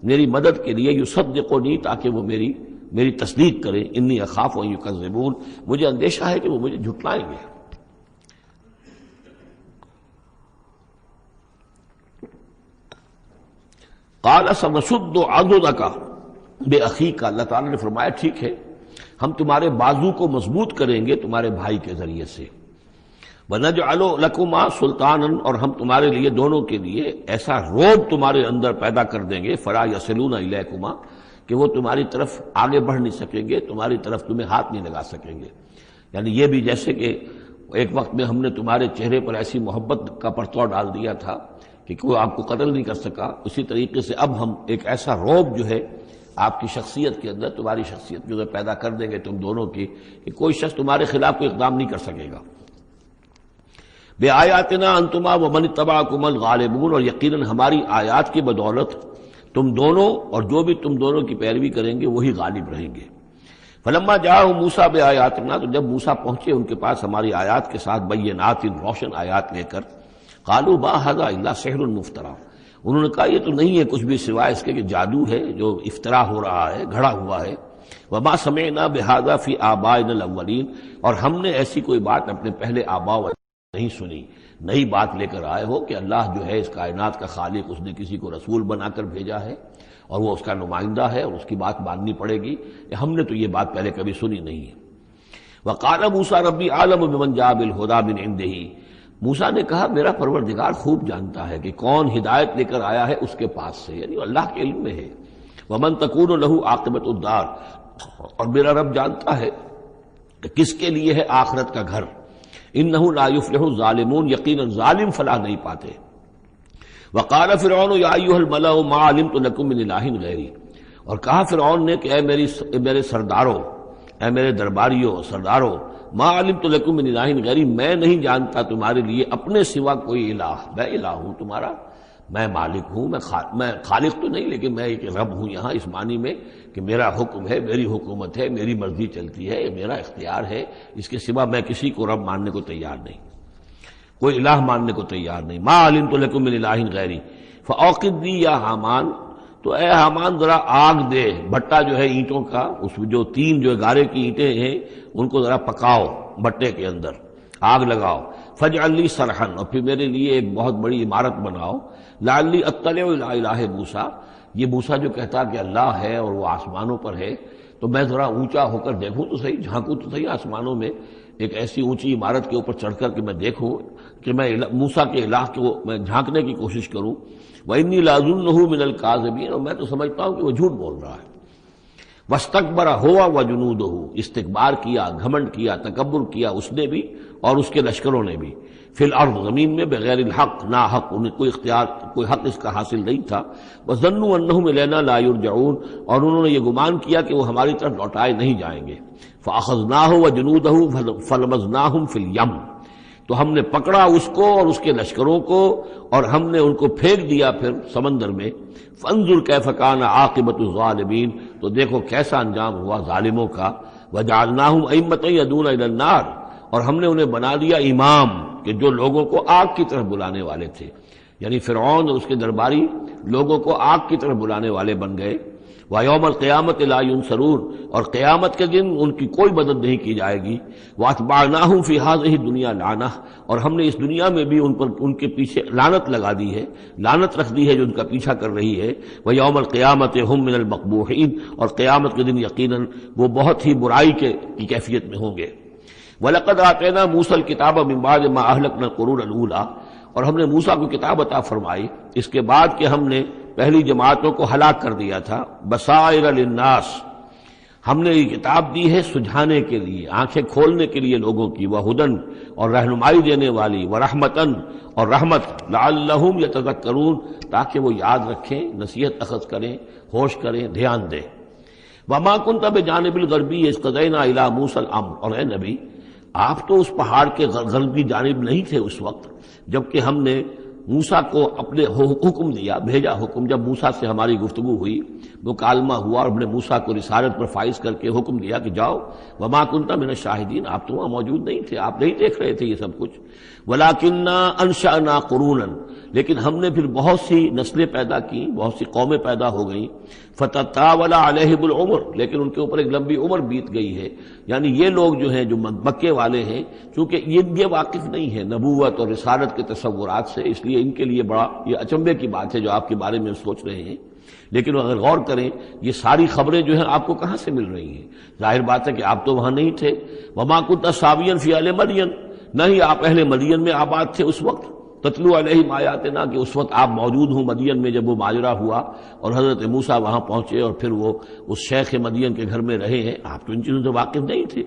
میری مدد کے لیے، یصدقونی، تاکہ وہ میری تصدیق کریں، انی اخاف ان یکذبون، مجھے اندیشہ ہے کہ وہ مجھے جھٹلائیں گے۔ قال سنشد عضدک باخیک، اللہ تعالیٰ نے فرمایا ٹھیک ہے، ہم تمہارے بازو کو مضبوط کریں گے تمہارے بھائی کے ذریعے سے۔ وَنَجْعَلُ لَكُمَا سُلْطَانًا، اور ہم تمہارے لیے دونوں کے لیے ایسا روب تمہارے اندر پیدا کر دیں گے، فَلَا يَصِلُونَ إِلَيْكُمَا، کہ وہ تمہاری طرف آگے بڑھ نہیں سکیں گے، تمہاری طرف تمہیں ہاتھ نہیں لگا سکیں گے۔ یعنی یہ بھی جیسے کہ ایک وقت میں ہم نے تمہارے چہرے پر ایسی محبت کا پرتو ڈال دیا تھا کہ کوئی آپ کو قتل نہیں کر سکا، اسی طریقے سے اب ہم ایک ایسا روب جو ہے آپ کی شخصیت کے اندر، تمہاری شخصیت جو ہے پیدا کر دیں گے تم دونوں کی، کہ کوئی شخص تمہارے خلاف کوئی اقدام نہیں کر سکے گا۔ بے آیاتنا انتما ومن اتبعکم الغالبون، اور یقیناً ہماری آیات کی بدولت تم دونوں اور جو بھی تم دونوں کی پیروی کریں گے وہی غالب رہیں گے۔ فلما جاءهم موسیٰ بآیاتنا، تو جب موسیٰ پہنچے ان کے پاس ہماری آیات کے ساتھ، بینات، روشن آیات لے کر، قالوا ما ھذا الا سحر مفترى، انہوں نے کہا یہ تو نہیں ہے کچھ بھی سوائے اس کے کہ جادو ہے جو افترا ہو رہا ہے، گھڑا ہوا ہے۔ وما سمعنا بھذا فی آبائنا الاولین، اور ہم نے ایسی کوئی بات اپنے پہلے آباء نہیں سنی۔ نئی بات لے کر آئے ہو کہ اللہ جو ہے اس کائنات کا خالق، اس نے کسی کو رسول بنا کر بھیجا ہے اور وہ اس کا نمائندہ ہے اور اس کی بات ماننی پڑے گی، ہم نے تو یہ بات پہلے کبھی سنی نہیں ہے۔ وقال موسیٰ ربی اعلم بمن جاء بالہدی من عنده، موسیٰ نے کہا میرا پروردگار خوب جانتا ہے کہ کون ہدایت لے کر آیا ہے اس کے پاس سے، یعنی اللہ کے علم میں ہے۔ ومن تکون له عاقبۃ الدار، اور میرا رب جانتا ہے کہ کس کے لیے ہے آخرت کا گھر۔ انہ لا یفلح الظالمون، یقیناً ظالم فلاح نہیں پاتے۔ وقال فرعون یا ایھا الملأ ما علمت لکم من الہ غیری، اور کہا فرعون نے کہ اے میرے سرداروں، اے میرے درباریوں سرداروں، ما علمت لکم من الہ غیری، میں نہیں جانتا تمہارے لیے اپنے سوا کوئی الہ، میں الہ ہوں تمہارا، میں مالک ہوں، میں خالق تو نہیں لیکن میں ایک رب ہوں یہاں، اس معنی میں کہ میرا حکم ہے، میری حکومت ہے، میری مرضی چلتی ہے، میرا اختیار ہے، اس کے سوا میں کسی کو رب ماننے کو تیار نہیں، کوئی الہ ماننے کو تیار نہیں۔ ما علمت لکم من الہ غیری فاوقد لی یا حامان، تو اے حامان ذرا آگ دے، بھٹا جو ہے اینٹوں کا، اس میں جو تین جو گارے کی اینٹیں ہیں ان کو ذرا پکاؤ بھٹے کے اندر، آگ لگاؤ، فاجعل لی صرحا، اور پھر میرے لیے ایک بہت بڑی عمارت بناؤ، لعلی اطلع الی الہ موسیٰ، یہ موسیٰ جو کہتا کہ اللہ ہے اور وہ آسمانوں پر ہے، تو میں ذرا اونچا ہو کر دیکھوں تو صحیح، جھانکوں تو صحیح آسمانوں میں، ایک ایسی اونچی عمارت کے اوپر چڑھ کر کے میں دیکھوں کہ میں موسیٰ کے الہ کو میں جھانکنے کی کوشش کروں۔ وَإِنِّي لَأَظُنُّهُ مِنَ الْكَاذِبِينَ، اور میں تو سمجھتا ہوں کہ وہ جھوٹ بول رہا ہے۔ وَاسْتَكْبَرَ هُوَ وَجُنُودُهُ، استکبار کیا، گھمنڈ کیا، تکبر کیا اس نے بھی اور اس کے لشکروں نے بھی، فی الارض، زمین میں، بغیر الحق، نا حق، انہیں کوئی اختیار، کوئی حق اس کا حاصل نہیں تھا۔ وَظَنُّوا أَنَّهُمْ إِلَيْنَا لَا يُرْجَعُونَ، اور انہوں نے یہ گمان کیا کہ وہ ہماری طرف لوٹائے نہیں جائیں گے۔ فَأَخَذْنَاهُ وَجُنُودَهُ فَلَمَزْنَاهُمْ فِي الْيَمِّ، تو ہم نے پکڑا اس کو اور اس کے لشکروں کو اور ہم نے ان کو پھینک دیا پھر سمندر میں۔ فانظر کیف کان عاقبۃ الظالمین، تو دیکھو کیسا انجام ہوا ظالموں کا۔ وجعلناہم ائمۃ یدعون الی النار، اور ہم نے انہیں بنا دیا امام کہ جو لوگوں کو آگ کی طرف بلانے والے تھے، یعنی فرعون اور اس کے درباری لوگوں کو آگ کی طرف بلانے والے بن گئے۔ وَيَوْمَ الْقِيَامَةِ لَا يُنصَرُونَ، اور قیامت کے دن ان کی کوئی مدد نہیں کی جائے گی۔ وَأَتْبَعْنَاهُمْ فِي هَذِهِ الدُّنْيَا لَعْنَةً، اور ہم نے اس دنیا میں بھی ان پر ان کے پیچھے لعنت لگا دی ہے، لعنت رکھ دی ہے جو ان کا پیچھا کر رہی ہے۔ وَيَوْمَ الْقِيَامَةِ هُمْ مِنَ الْمَقْبُوحِينَ، اور قیامت کے دن یقیناً وہ بہت ہی برائی کی کیفیت میں ہوں گے۔ وَلَقَدْ آتَيْنَا مُوسَى الْكِتَابَ مِن بَعْدِ مَا أَهْلَكْنَا الْقُرُونَ الْأُولَىٰ، اور ہم نے موسیٰ کو کتاب عطا فرمائی اس کے بعد کہ ہم نے پہلی جماعتوں کو ہلاک کر دیا تھا۔ بصائر للناس، ہم نے یہ کتاب دی ہے سجھانے کے لیے، آنکھیں کھولنے کے لیے لوگوں کی، وہدن، اور رہنمائی دینے والی، ورحمتن، اور رحمت، لعلہم یتذکرون، تاکہ وہ یاد رکھیں، نصیحت اخذ کریں، ہوش کریں، دھیان دیں۔ وما کنت بجانب الغربی اذ قضینا الی موسیٰ الامر، اور اے نبی آپ تو اس پہاڑ کے غربی جانب نہیں تھے اس وقت جبکہ ہم نے موسیٰ کو اپنے حکم دیا، بھیجا حکم، جب موسیٰ سے ہماری گفتگو ہوئی، مکالمہ ہوا اور ہم نے موسیٰ کو رسالت پر فائز کر کے حکم دیا کہ جاؤ۔ وما کنت من الشاہدین، آپ تو وہاں موجود نہیں تھے، آپ نہیں دیکھ رہے تھے یہ سب کچھ۔ ولکننا انشأنا قرونا، لیکن ہم نے پھر بہت سی نسلیں پیدا کی، بہت سی قومیں پیدا ہو گئیں۔ فتطاول علیہم العمر، لیکن ان کے اوپر ایک لمبی عمر بیت گئی ہے، یعنی یہ لوگ جو ہیں جو مکے والے ہیں، چونکہ یہ واقف نہیں ہے نبوت اور رسالت کے تصورات سے، اس لیے ان کے لیے بڑا یہ اچنبے کی بات ہے جو آپ کے بارے میں سوچ رہے ہیں۔ لیکن اگر غور کریں یہ ساری خبریں جو ہیں آپ کو کہاں سے مل رہی ہیں؟ ظاہر بات ہے کہ آپ تو وہاں نہیں تھے۔ وما كنت ساويا في اهل مدين، نہ ہی آپ اہل مدین میں آباد تھے اس وقت۔ تتلو علیہم آیاتنا، کہ اس وقت آپ موجود ہوں مدین میں جب وہ ماجرا ہوا اور حضرت موسیٰ وہاں پہنچے اور پھر وہ اس شیخ مدین کے گھر میں رہے ہیں، آپ تو ان چیزوں سے واقف نہیں تھے۔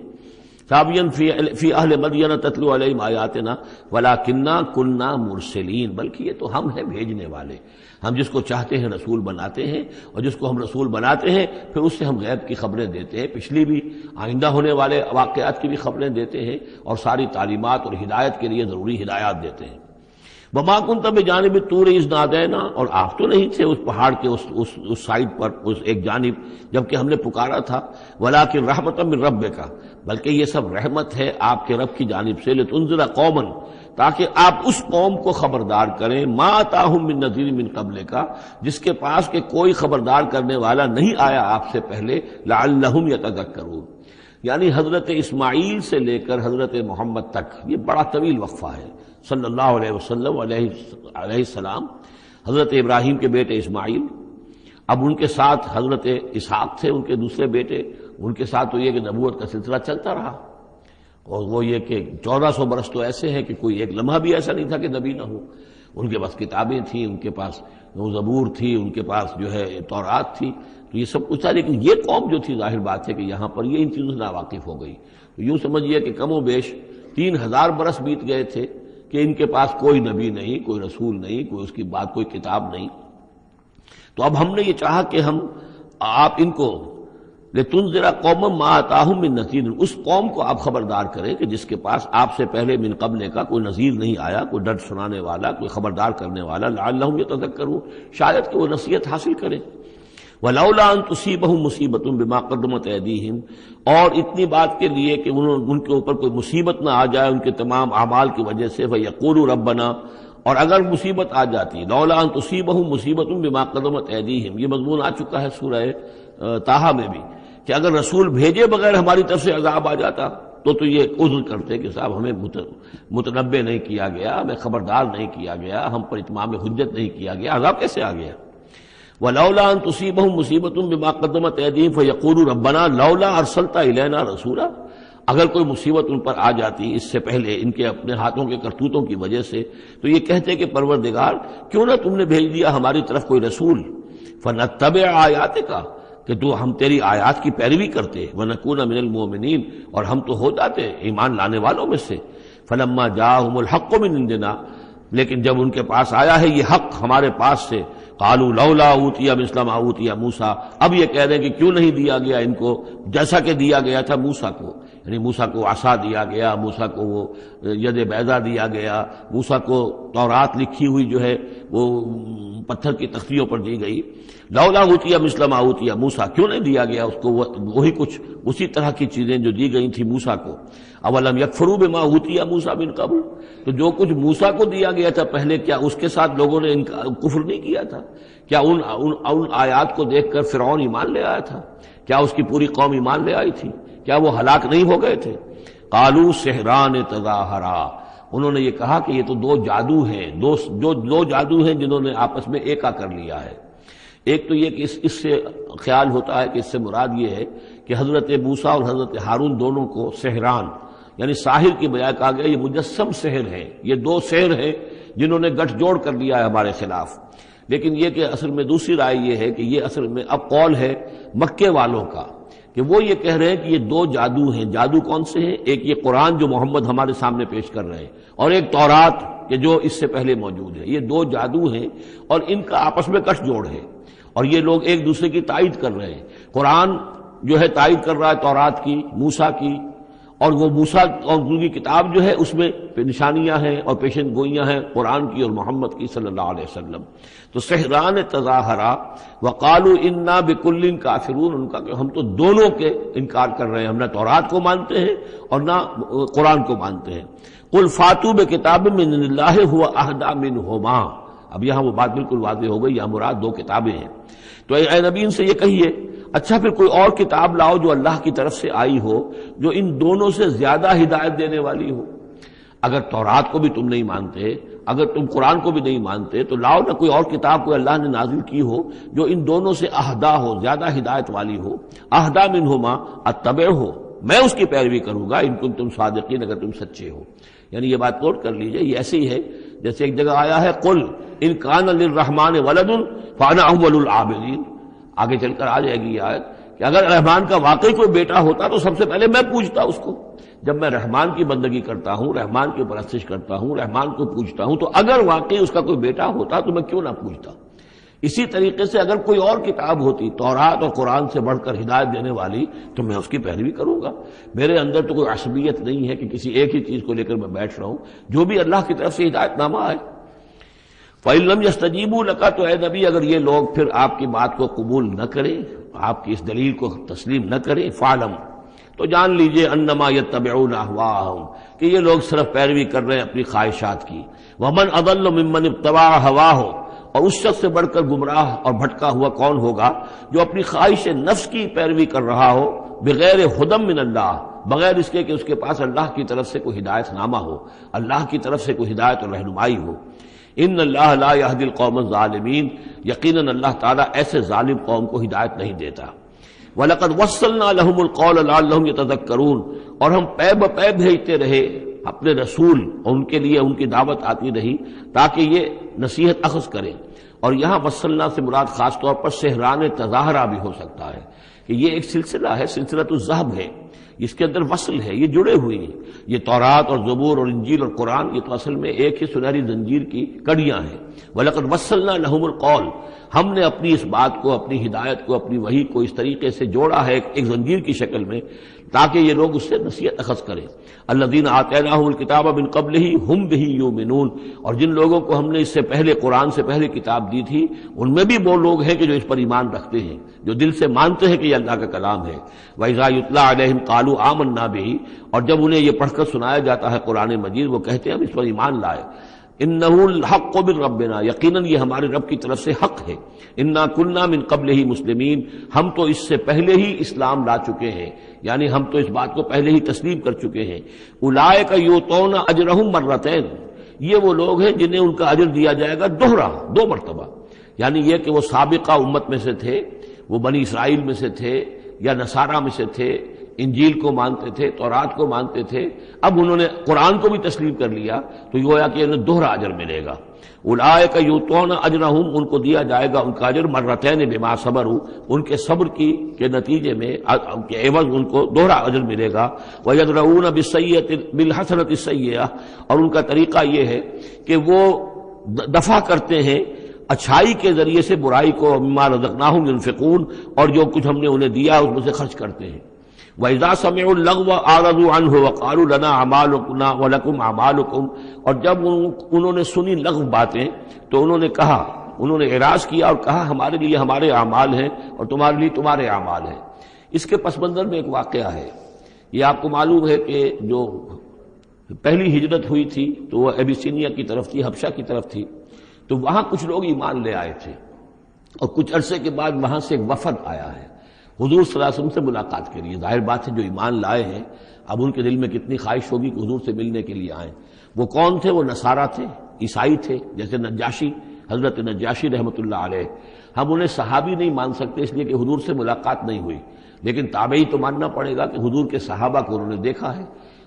سابین فی اہل مدین تتلو علیہم آیاتنا ولکننا کننا مرسلین، بلکہ یہ تو ہم ہیں بھیجنے والے، ہم جس کو چاہتے ہیں رسول بناتے ہیں، اور جس کو ہم رسول بناتے ہیں پھر اس سے ہم غیب کی خبریں دیتے ہیں، پچھلی بھی آئندہ ہونے والے واقعات کی بھی خبریں دیتے ہیں، اور ساری تعلیمات اور ہدایت کے لیے ضروری ہدایات دیتے ہیں۔ وما كنت بجانب الطور اذ نادینا، اور آپ تو نہیں تھے اس پہاڑ کے اس سائڈ پر، اس ایک جانب جبکہ ہم نے پکارا تھا۔ ولکن رحمتا من ربک، بلکہ یہ سب رحمت ہے آپ کے رب کی جانب سے، لتنذر قوما، تاکہ آپ اس قوم کو خبردار کریں، ما اتاہم من نذیر من قبلک، جس کے پاس کہ کوئی خبردار کرنے والا نہیں آیا آپ سے پہلے، لعلہم یتذکرون، یعنی حضرت اسماعیل سے لے کر حضرت محمد تک یہ بڑا طویل وقفہ ہے۔ صلی اللہ علیہ وسلم علیہ السلام، حضرت ابراہیم کے بیٹے اسماعیل، اب ان کے ساتھ حضرت اسحاق تھے ان کے دوسرے بیٹے، ان کے ساتھ تو یہ کہ نبوت کا سلسلہ چلتا رہا، اور وہ یہ کہ 1400 برس تو ایسے ہیں کہ کوئی ایک لمحہ بھی ایسا نہیں تھا کہ نبی نہ ہو۔ ان کے پاس کتابیں تھیں، ان کے پاس زبور تھی، ان کے پاس جو ہے تورات تھی، تو یہ سب کچھ تھا، لیکن یہ قوم جو تھی ظاہر بات ہے کہ یہاں پر یہ ان چیزوں سے ناواقف ہو گئی۔ تو یوں سمجھیے کہ کم و بیش 3000 برس بیت گئے تھے کہ ان کے پاس کوئی نبی نہیں، کوئی رسول نہیں، کوئی اس کی بات کوئی کتاب نہیں۔ تو اب ہم نے یہ چاہا کہ ہم آپ ان کو لتنذر قوما ما آتاہم من نذیر، اس قوم کو آپ خبردار کریں کہ جس کے پاس آپ سے پہلے من قبل کا کوئی نذیر نہیں آیا، کوئی ڈر سنانے والا، کوئی خبردار کرنے والا، لعلہم یتذکرون، شاید کہ وہ نصیحت حاصل کریں۔ وَلَوْلَا أَن تُصِيبَهُم مُّصِيبَةٌ بِمَا قَدَّمَتْ أَيْدِيهِمْ، اور اتنی بات کے لیے کہ ان کے اوپر کوئی مصیبت نہ آ جائے ان کے تمام اعمال کی وجہ سے، فَيَقُولُوا رَبَّنَا، اور اگر مصیبت آ جاتی، لولا ان تصیبہم مصیبۃ بما قدمت ایدیہم، یہ مضمون آ چکا ہے سورہ طٰہٰ میں بھی، کہ اگر رسول بھیجے بغیر ہماری طرف سے عذاب آ جاتا تو یہ عذر کرتے کہ صاحب ہمیں متنبہ نہیں کیا گیا، ہمیں خبردار نہیں کیا گیا، ہم پر اتمام حجت نہیں کیا گیا، عذاب کیسے آ گیا؟ وَلَوْلَا أَن تُصِيبَهُم مُّصِيبَةٌ بِمَا قَدَّمَتْ أَيْدِيهِمْ فَيَقُولُوا رَبَّنَا لَوْلَا أَرْسَلْتَ إِلَيْنَا رَسُولًا، اگر کوئی مصیبت ان پر آ جاتی اس سے پہلے ان کے اپنے ہاتھوں کے کرتوتوں کی وجہ سے، تو یہ کہتے کہ پروردگار کیوں نہ تم نے بھیج دیا ہماری طرف کوئی رسول، فَنَتَّبِعْ آیَاتِكَ، کہ تو ہم تیری آیات کی پیروی کرتے، وَنَكُونَ مِنَ الْمُؤْمِنِينَ، اور ہم تو ہو جاتے ایمان لانے والوں میں سے۔ فَلَمَّا جَاءَهُمُ الْحَقُّ مِنْ عِندِنَا، لیکن جب ان کے پاس آیا ہے یہ حق ہمارے پاس سے، قالوا لولا اوتي مثل ما اوتي موسیٰ، اب یہ کہہ رہے ہیں کہ کیوں نہیں دیا گیا ان کو جیسا کہ دیا گیا تھا موسیٰ کو، یعنی موسیٰ کو عصا دیا گیا، موسیٰ کو وہ ید بیضا دیا گیا، موسیٰ کو تورات لکھی ہوئی جو ہے وہ پتھر کی تختیوں پر دی گئی۔ لولا اوتي مثل ما اوتي موسیٰ، کیوں نہیں دیا گیا اس کو وہی کچھ اسی طرح کی چیزیں جو دی گئی تھی موسیٰ کو؟ اولم یکفروا بما اوتي موسیٰ من قبل، تو جو کچھ موسیٰ کو دیا گیا تھا پہلے، کیا اس کے ساتھ لوگوں نے کفر نہیں کیا تھا؟ کیا ان آیات کو دیکھ کر فرعون ایمان لے آیا تھا؟ کیا اس کی پوری قوم ایمان لے آئی تھی؟ کیا وہ ہلاک نہیں ہو گئے تھے؟ قالوا سحران تظاہرا، انہوں نے یہ کہا کہ یہ تو دو جادو ہیں، دو جادو ہیں جنہوں نے آپس میں ایکا کر لیا ہے۔ ایک تو یہ کہ اس سے خیال ہوتا ہے کہ اس سے مراد یہ ہے کہ حضرت موسیٰ اور حضرت ہارون دونوں کو سحران، یعنی ساحر کی بجائے کہا گیا یہ مجسم سحر ہیں، یہ دو سحر ہیں جنہوں نے گٹھ جوڑ کر لیا ہے ہمارے خلاف۔ لیکن یہ کہ اصل میں دوسری رائے یہ ہے کہ یہ اصل میں اب قول ہے مکے والوں کا، کہ وہ یہ کہہ رہے ہیں کہ یہ دو جادو ہیں۔ جادو کون سے ہیں؟ ایک یہ قرآن جو محمد ہمارے سامنے پیش کر رہے ہیں، اور ایک تورات کہ جو اس سے پہلے موجود ہے۔ یہ دو جادو ہیں اور ان کا آپس میں گٹھ جوڑ ہے، اور یہ لوگ ایک دوسرے کی تائید کر رہے ہیں۔ قرآن جو ہے تائید کر رہا ہے تورات کی، موسیٰ کی، اور وہ موسیٰ اور ان کی کتاب جو ہے اس میں نشانیاں ہیں اور پیشن گوئیاں ہیں قرآن کی اور محمد کی صلی اللہ علیہ وسلم۔ تو سحران تظاہرا وقالوا انا بکل کافرون، ان کا کہ ہم تو دونوں کے انکار کر رہے ہیں، ہم نہ تورات کو مانتے ہیں اور نہ قرآن کو مانتے ہیں۔ قل فاتوا بکتاب من اللہ هو اہدی منہما، اب یہاں وہ بات بالکل واضح ہو گئی، یہاں مراد دو کتابیں ہیں۔ تو اے نبی ان سے یہ کہیے اچھا پھر کوئی اور کتاب لاؤ جو اللہ کی طرف سے آئی ہو، جو ان دونوں سے زیادہ ہدایت دینے والی ہو۔ اگر تورات کو بھی تم نہیں مانتے، اگر تم قرآن کو بھی نہیں مانتے، تو لاؤ نہ کوئی اور کتاب کوئی اللہ نے نازل کی ہو جو ان دونوں سے اہدا ہو، زیادہ ہدایت والی ہو۔ اہدا منہما اتبع ہو، میں اس کی پیروی کروں گا، ان کنتم صادقین، اگر تم سچے ہو۔ یعنی یہ بات نوٹ کر لیجئے، یہ ایسے ہی ہے جیسے ایک جگہ آیا ہے قل ان کان للرحمن ولد فانا اول العابدین، آگے چل کر آ جائے گی یہ آیت کہ اگر رحمان کا واقعی کوئی بیٹا ہوتا تو سب سے پہلے میں پوچھتا اس کو۔ جب میں رحمان کی بندگی کرتا ہوں، رحمان کی پرستش کرتا ہوں، رحمان کو پوچھتا ہوں، تو اگر واقعی اس کا کوئی بیٹا ہوتا تو میں کیوں نہ پوچھتا۔ اسی طریقے سے اگر کوئی اور کتاب ہوتی تورات اور قرآن سے بڑھ کر ہدایت دینے والی تو میں اس کی پیروی کروں گا۔ میرے اندر تو کوئی عصبیت نہیں ہے کہ کسی ایک ہی چیز کو لے کر میں بیٹھ رہا ہوں، جو بھی اللہ کی طرف سے ہدایت نامہ ہے۔ فَإِن لَّمْ يَسْتَجِيبُوا لَكَ، تو اے نبی اگر یہ لوگ پھر آپ کی بات کو قبول نہ کریں، آپ کی اس دلیل کو تسلیم نہ کریں، فَاعْلَمْ، تو جان لیجئے انما یتبعون اہواءہم، کہ یہ لوگ صرف پیروی کر رہے ہیں اپنی خواہشات کی۔ ومن اضل ممن اتبع ہواہ، اور اس شخص سے بڑھ کر گمراہ اور بھٹکا ہوا کون ہوگا جو اپنی خواہش نفس کی پیروی کر رہا ہو، بغیر ہدی من اللہ، بغیر اس کے کہ اس کے پاس اللہ کی طرف سے کوئی ہدایت نامہ ہو، اللہ کی طرف سے کوئی ہدایت اور رہنمائی ہو۔ ان اللہ لا یہدی القوم الظالمین، یقیناً اللہ تعالیٰ ایسے ظالم قوم کو ہدایت نہیں دیتا۔ وَلَقَدْ وَصَّلْنَا لَهُمُ الْقَوْلَ لَعَلَّهُمْ يَتَذَكَّرُونَ، اور ہم پے بپے بھیجتے رہے اپنے رسول، اور ان کے لیے ان کی دعوت آتی رہی تاکہ یہ نصیحت اخذ کریں۔ اور یہاں وصلنا سے مراد خاص طور پر سحران تظاہرہ بھی ہو سکتا ہے کہ یہ ایک سلسلہ ہے، سلسلۃ الذہب ہے، اس کے اندر وصل ہے، یہ جڑے ہوئے ہیں۔ یہ تورات اور زبور اور انجیل اور قرآن، یہ تو اصل میں ایک ہی سنہری زنجیر کی کڑیاں ہیں۔ وَلَقَدْ وَصَّلْنَا لَهُمُ الْقَوْلَ، ہم نے اپنی اس بات کو، اپنی ہدایت کو، اپنی وحی کو اس طریقے سے جوڑا ہے ایک زنجیر کی شکل میں تاکہ یہ لوگ اس سے نصیحت اخذ کریں۔ الذین آتیناہم الکتاب من قبلہ ہم بہ یؤمنون، اور جن لوگوں کو ہم نے اس سے پہلے قرآن سے پہلے کتاب دی تھی ان میں بھی وہ لوگ ہیں کہ جو اس پر ایمان رکھتے ہیں، جو دل سے مانتے ہیں کہ یہ اللہ کا کلام ہے۔ وَإِذَا يُتْلَىٰ عَلَيْهِمْ قَالُوا آمَنَّا بِهِ، اور جب انہیں یہ پڑھ کر سنایا جاتا ہے قرآن مجید وہ کہتے ہیں ہم اس پر ایمان لائے۔ انہ الحق من ربنا، یقیناً یہ ہمارے رب کی طرف سے حق ہے۔ انا کنا من قبلہ مسلمین، ہم تو اس سے پہلے ہی اسلام لا چکے ہیں، یعنی ہم تو اس بات کو پہلے ہی تسلیم کر چکے ہیں۔ اولئک یؤتون اجرہم مرتین، یہ وہ لوگ ہیں جنہیں ان کا اجر دیا جائے گا دوہرا، 2 مرتبہ، یعنی یہ کہ وہ سابقہ امت میں سے تھے، وہ بنی اسرائیل میں سے تھے یا نصارہ میں سے تھے، انجیل کو مانتے تھے، تورات کو مانتے تھے، اب انہوں نے قرآن کو بھی تسلیم کر لیا تو گویا کہ انہیں دوہرا اجر ملے گا۔ اولئک یؤتون اجرہم، ان کو دیا جائے گا ان کا اجر مرتین بما صبروا، ان کے صبر کے نتیجے میں ان کے عوض ان کو دوہرا اجر ملے گا۔ ویدرؤون بالحسنۃ السیئۃ، اور ان کا طریقہ یہ ہے کہ وہ دفع کرتے ہیں اچھائی کے ذریعے سے برائی کو، مما رزقناہم ينفقون، اور جو کچھ ہم نے انہیں دیا اس میں سے خرچ کرتے ہیں۔ وَإِذَا سَمِعُوا اللَّغْوَ أَعْرَضُوا عَنْهُ وَقَالُوا لَنَا أَعْمَالُنَا وَلَكُمْ أَعْمَالُكُمْ، اور جب انہوں نے سنی لغو باتیں تو انہوں نے کہا، انہوں نے اعراض کیا اور کہا ہمارے لیے ہمارے اعمال ہیں اور تمہارے لیے تمہارے اعمال ہیں۔ اس کے پس منظر میں ایک واقعہ ہے، یہ آپ کو معلوم ہے کہ جو پہلی ہجرت ہوئی تھی تو وہ ابیسینیا کی طرف تھی، حبشہ کی طرف تھی، تو وہاں کچھ لوگ ایمان لے آئے تھے اور کچھ عرصے کے بعد وہاں سے ایک وفد آیا ہے حضور صلی اللہ علیہ وسلم سے ملاقات کے لیے۔ ظاہر بات ہے جو ایمان لائے ہیں اب ان کے دل میں کتنی خواہش ہوگی کہ حضور سے ملنے کے لیے آئیں۔ وہ کون تھے؟ وہ نصارہ تھے، عیسائی تھے، جیسے نجاشی، حضرت نجاشی رحمۃ اللہ علیہ۔ ہم انہیں صحابی نہیں مان سکتے اس لیے کہ حضور سے ملاقات نہیں ہوئی، لیکن تابعی تو ماننا پڑے گا کہ حضور کے صحابہ کو انہوں نے دیکھا ہے۔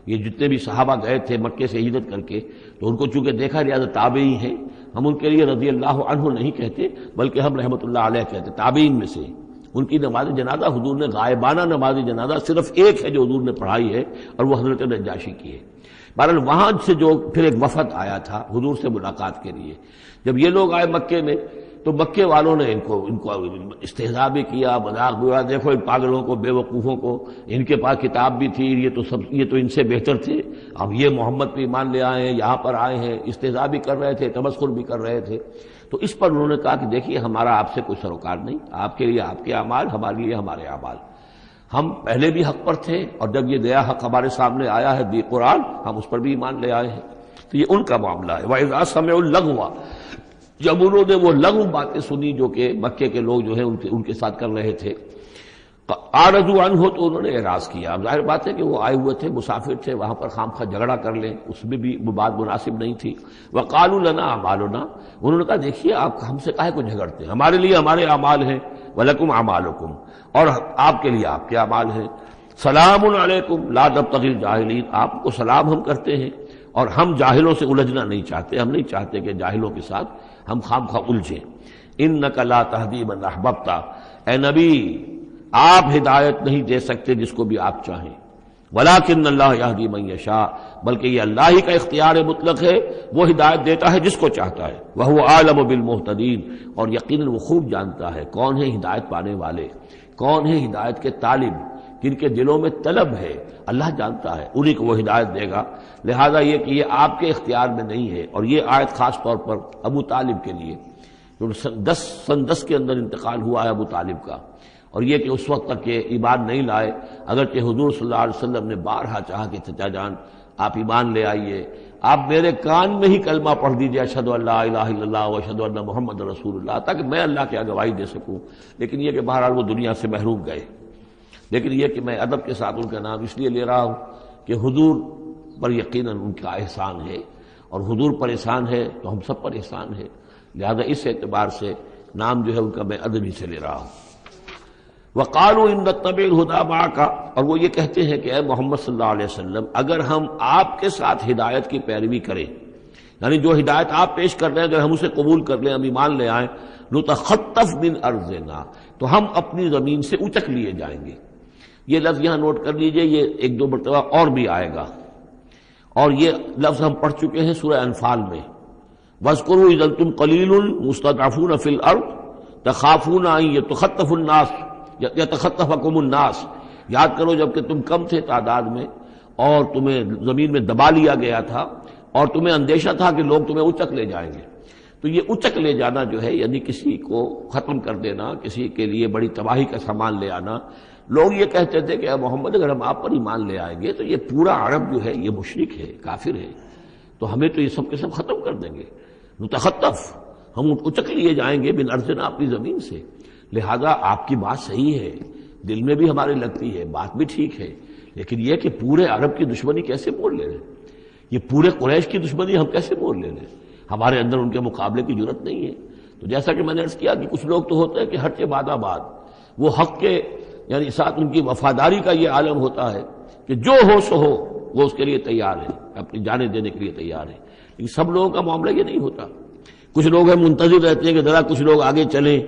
یہ جتنے بھی صحابہ گئے تھے مکے سے ہجرت کر کے تو ان کو چونکہ دیکھا لہٰذا تابعی ہیں، ہم ان کے لیے رضی اللہ عنہ نہیں کہتے بلکہ ہم رحمۃ اللہ علیہ کہتے، تابعین میں سے۔ ان کی نماز جنازہ حضور نے غائبانہ نماز جنازہ صرف ایک ہے جو حضور نے پڑھائی ہے اور وہ حضرت نجاشی کی ہے۔ بہرحال وہاں سے جو پھر ایک وفد آیا تھا حضور سے ملاقات کے لیے، جب یہ لوگ آئے مکے میں تو مکے والوں نے ان کو استہزاء بھی کیا، مذاق بھی ہوا، دیکھو ان پاگلوں کو، بے وقوفوں کو، ان کے پاس کتاب بھی تھی، یہ تو ان سے بہتر تھے، اب یہ محمد پہ ایمان لے آئے ہیں، یہاں پر آئے ہیں، استہزاء بھی کر رہے تھے، تمسخر بھی کر رہے تھے۔ تو اس پر انہوں نے کہا کہ دیکھیے ہمارا آپ سے کوئی سروکار نہیں، آپ کے لیے آپ کے اعمال، ہمارے لیے ہمارے اعمال، ہم پہلے بھی حق پر تھے اور جب یہ نیا حق ہمارے سامنے آیا ہے دی قرآن، ہم اس پر بھی ایمان لے آئے ہیں۔ تو یہ ان کا معاملہ ہے۔ وَإِذَا سَمِعُوا اللَّغْوَ، جب انہوں نے وہ لغو باتیں سنی جو کہ مکے کے لوگ جو ہیں ان کے ساتھ کر رہے تھے، اعرضوا عنہ، تو انہوں نے اعراض کیا۔ اب ظاہر بات ہے کہ وہ آئے ہوئے تھے، مسافر تھے، وہاں پر خامخواہ جھگڑا کر لیں اس میں بھی وہ بات مناسب نہیں تھی۔ وقالوا لنا اعمالنا، انہوں نے کہا دیکھیے آپ ہم سے کاہے کو جھگڑتے ہیں، ہمارے لیے ہمارے اعمال ہیں، ولکم اعمالکم، اور آپ کے لیے آپ کے اعمال ہیں۔ سلام علیکم لا نبتغی الجاہلین، آپ کو سلام ہم کرتے ہیں اور ہم جاہلوں سے الجھنا نہیں چاہتے، ہم نہیں چاہتے کہ جاہلوں کے ساتھ ہم خامخواہ الجھیں۔ انک لا تہدی من احببت، اے نبی آپ ہدایت نہیں دے سکتے جس کو بھی آپ چاہیں، ولیکن اللہ یہدی من یشاء، بلکہ یہ اللہ ہی کا اختیار مطلق ہے، وہ ہدایت دیتا ہے جس کو چاہتا ہے۔ وہو عالم بالمہتدین، اور یقیناً وہ خوب جانتا ہے کون ہے ہدایت پانے والے، کون ہے ہدایت کے طالب، جن کے دلوں میں طلب ہے، اللہ جانتا ہے، انہی کو وہ ہدایت دے گا۔ لہذا یہ کہ یہ آپ کے اختیار میں نہیں ہے، اور یہ آیت خاص طور پر ابو طالب کے لیے، سن 10 کے اندر انتقال ہوا ہے ابو طالب کا، اور یہ کہ اس وقت تک یہ ایمان نہیں لائے، اگرچہ حضور صلی اللہ علیہ وسلم نے بارہا چاہا کہ چچا جان آپ ایمان لے آئیے، آپ میرے کان میں ہی کلمہ پڑھ دیجیے اشہد ان لا الہ الا اللہ و اشہد ان محمد رسول اللہ، تاکہ میں اللہ کی گواہی دے سکوں۔ لیکن یہ کہ بہرحال وہ دنیا سے محروم گئے۔ لیکن یہ کہ میں ادب کے ساتھ ان کا نام اس لیے لے رہا ہوں کہ حضور پر یقیناً ان کا احسان ہے، اور حضور پر احسان ہے تو ہم سب پر احسان ہے، لہذا اس اعتبار سے نام جو ہے ان کا میں ادبی سے لے رہا ہوں۔ وقالوا ان نتبع الہدی معک، اور وہ یہ کہتے ہیں کہ اے محمد صلی اللہ علیہ وسلم اگر ہم آپ کے ساتھ ہدایت کی پیروی کریں، یعنی جو ہدایت آپ پیش کر رہے ہیں اگر ہم اسے قبول کر لیں، ہم ایمان لے آئیں، نتخطف من ارضنا، تو ہم اپنی زمین سے اچک لیے جائیں گے۔ یہ لفظ یہاں نوٹ کر لیجئے، یہ 1-2 مرتبہ اور بھی آئے گا، اور یہ لفظ ہم پڑھ چکے ہیں سورہ انفال میں۔ وَاذْكُرُوا إِذْ أَنْتُمْ قَلِيلٌ مُسْتَضْعَفُونَ فِي الْأَرْضِ تخافون ان یتخطف الناس یتخطفکم الناس، یاد کرو جب کہ تم کم تھے تعداد میں اور تمہیں زمین میں دبا لیا گیا تھا اور تمہیں اندیشہ تھا کہ لوگ تمہیں اچک لے جائیں گے. تو یہ اچک لے جانا جو ہے یعنی کسی کو ختم کر دینا، کسی کے لیے بڑی تباہی کا سامان لے آنا. لوگ یہ کہتے تھے کہ اے محمد اگر ہم آپ پر ایمان لے آئیں گے تو یہ پورا عرب جو ہے یہ مشرک ہے، کافر ہے، تو ہمیں تو یہ سب کے سب ختم کر دیں گے. نتخطف، ہم اچک لیے جائیں گے من ارضنا، اپنی زمین سے. لہذا آپ کی بات صحیح ہے، دل میں بھی ہمارے لگتی ہے، بات بھی ٹھیک ہے، لیکن یہ کہ پورے عرب کی دشمنی کیسے مول لے لیں؟ یہ پورے قریش کی دشمنی ہم کیسے مول لے لیں؟ ہمارے اندر ان کے مقابلے کی جرت نہیں ہے. تو جیسا کہ میں نے عرض کیا کہ کچھ لوگ تو ہوتے ہیں کہ ہر کے بعد آباد، وہ حق کے یعنی ساتھ ان کی وفاداری کا یہ عالم ہوتا ہے کہ جو ہو سو ہو، وہ اس کے لیے تیار ہے، اپنی جانیں دینے کے لیے تیار ہے. لیکن سب لوگوں کا معاملہ یہ نہیں ہوتا. کچھ لوگ ہیں منتظر رہتے ہیں کہ ذرا کچھ لوگ آگے چلیں،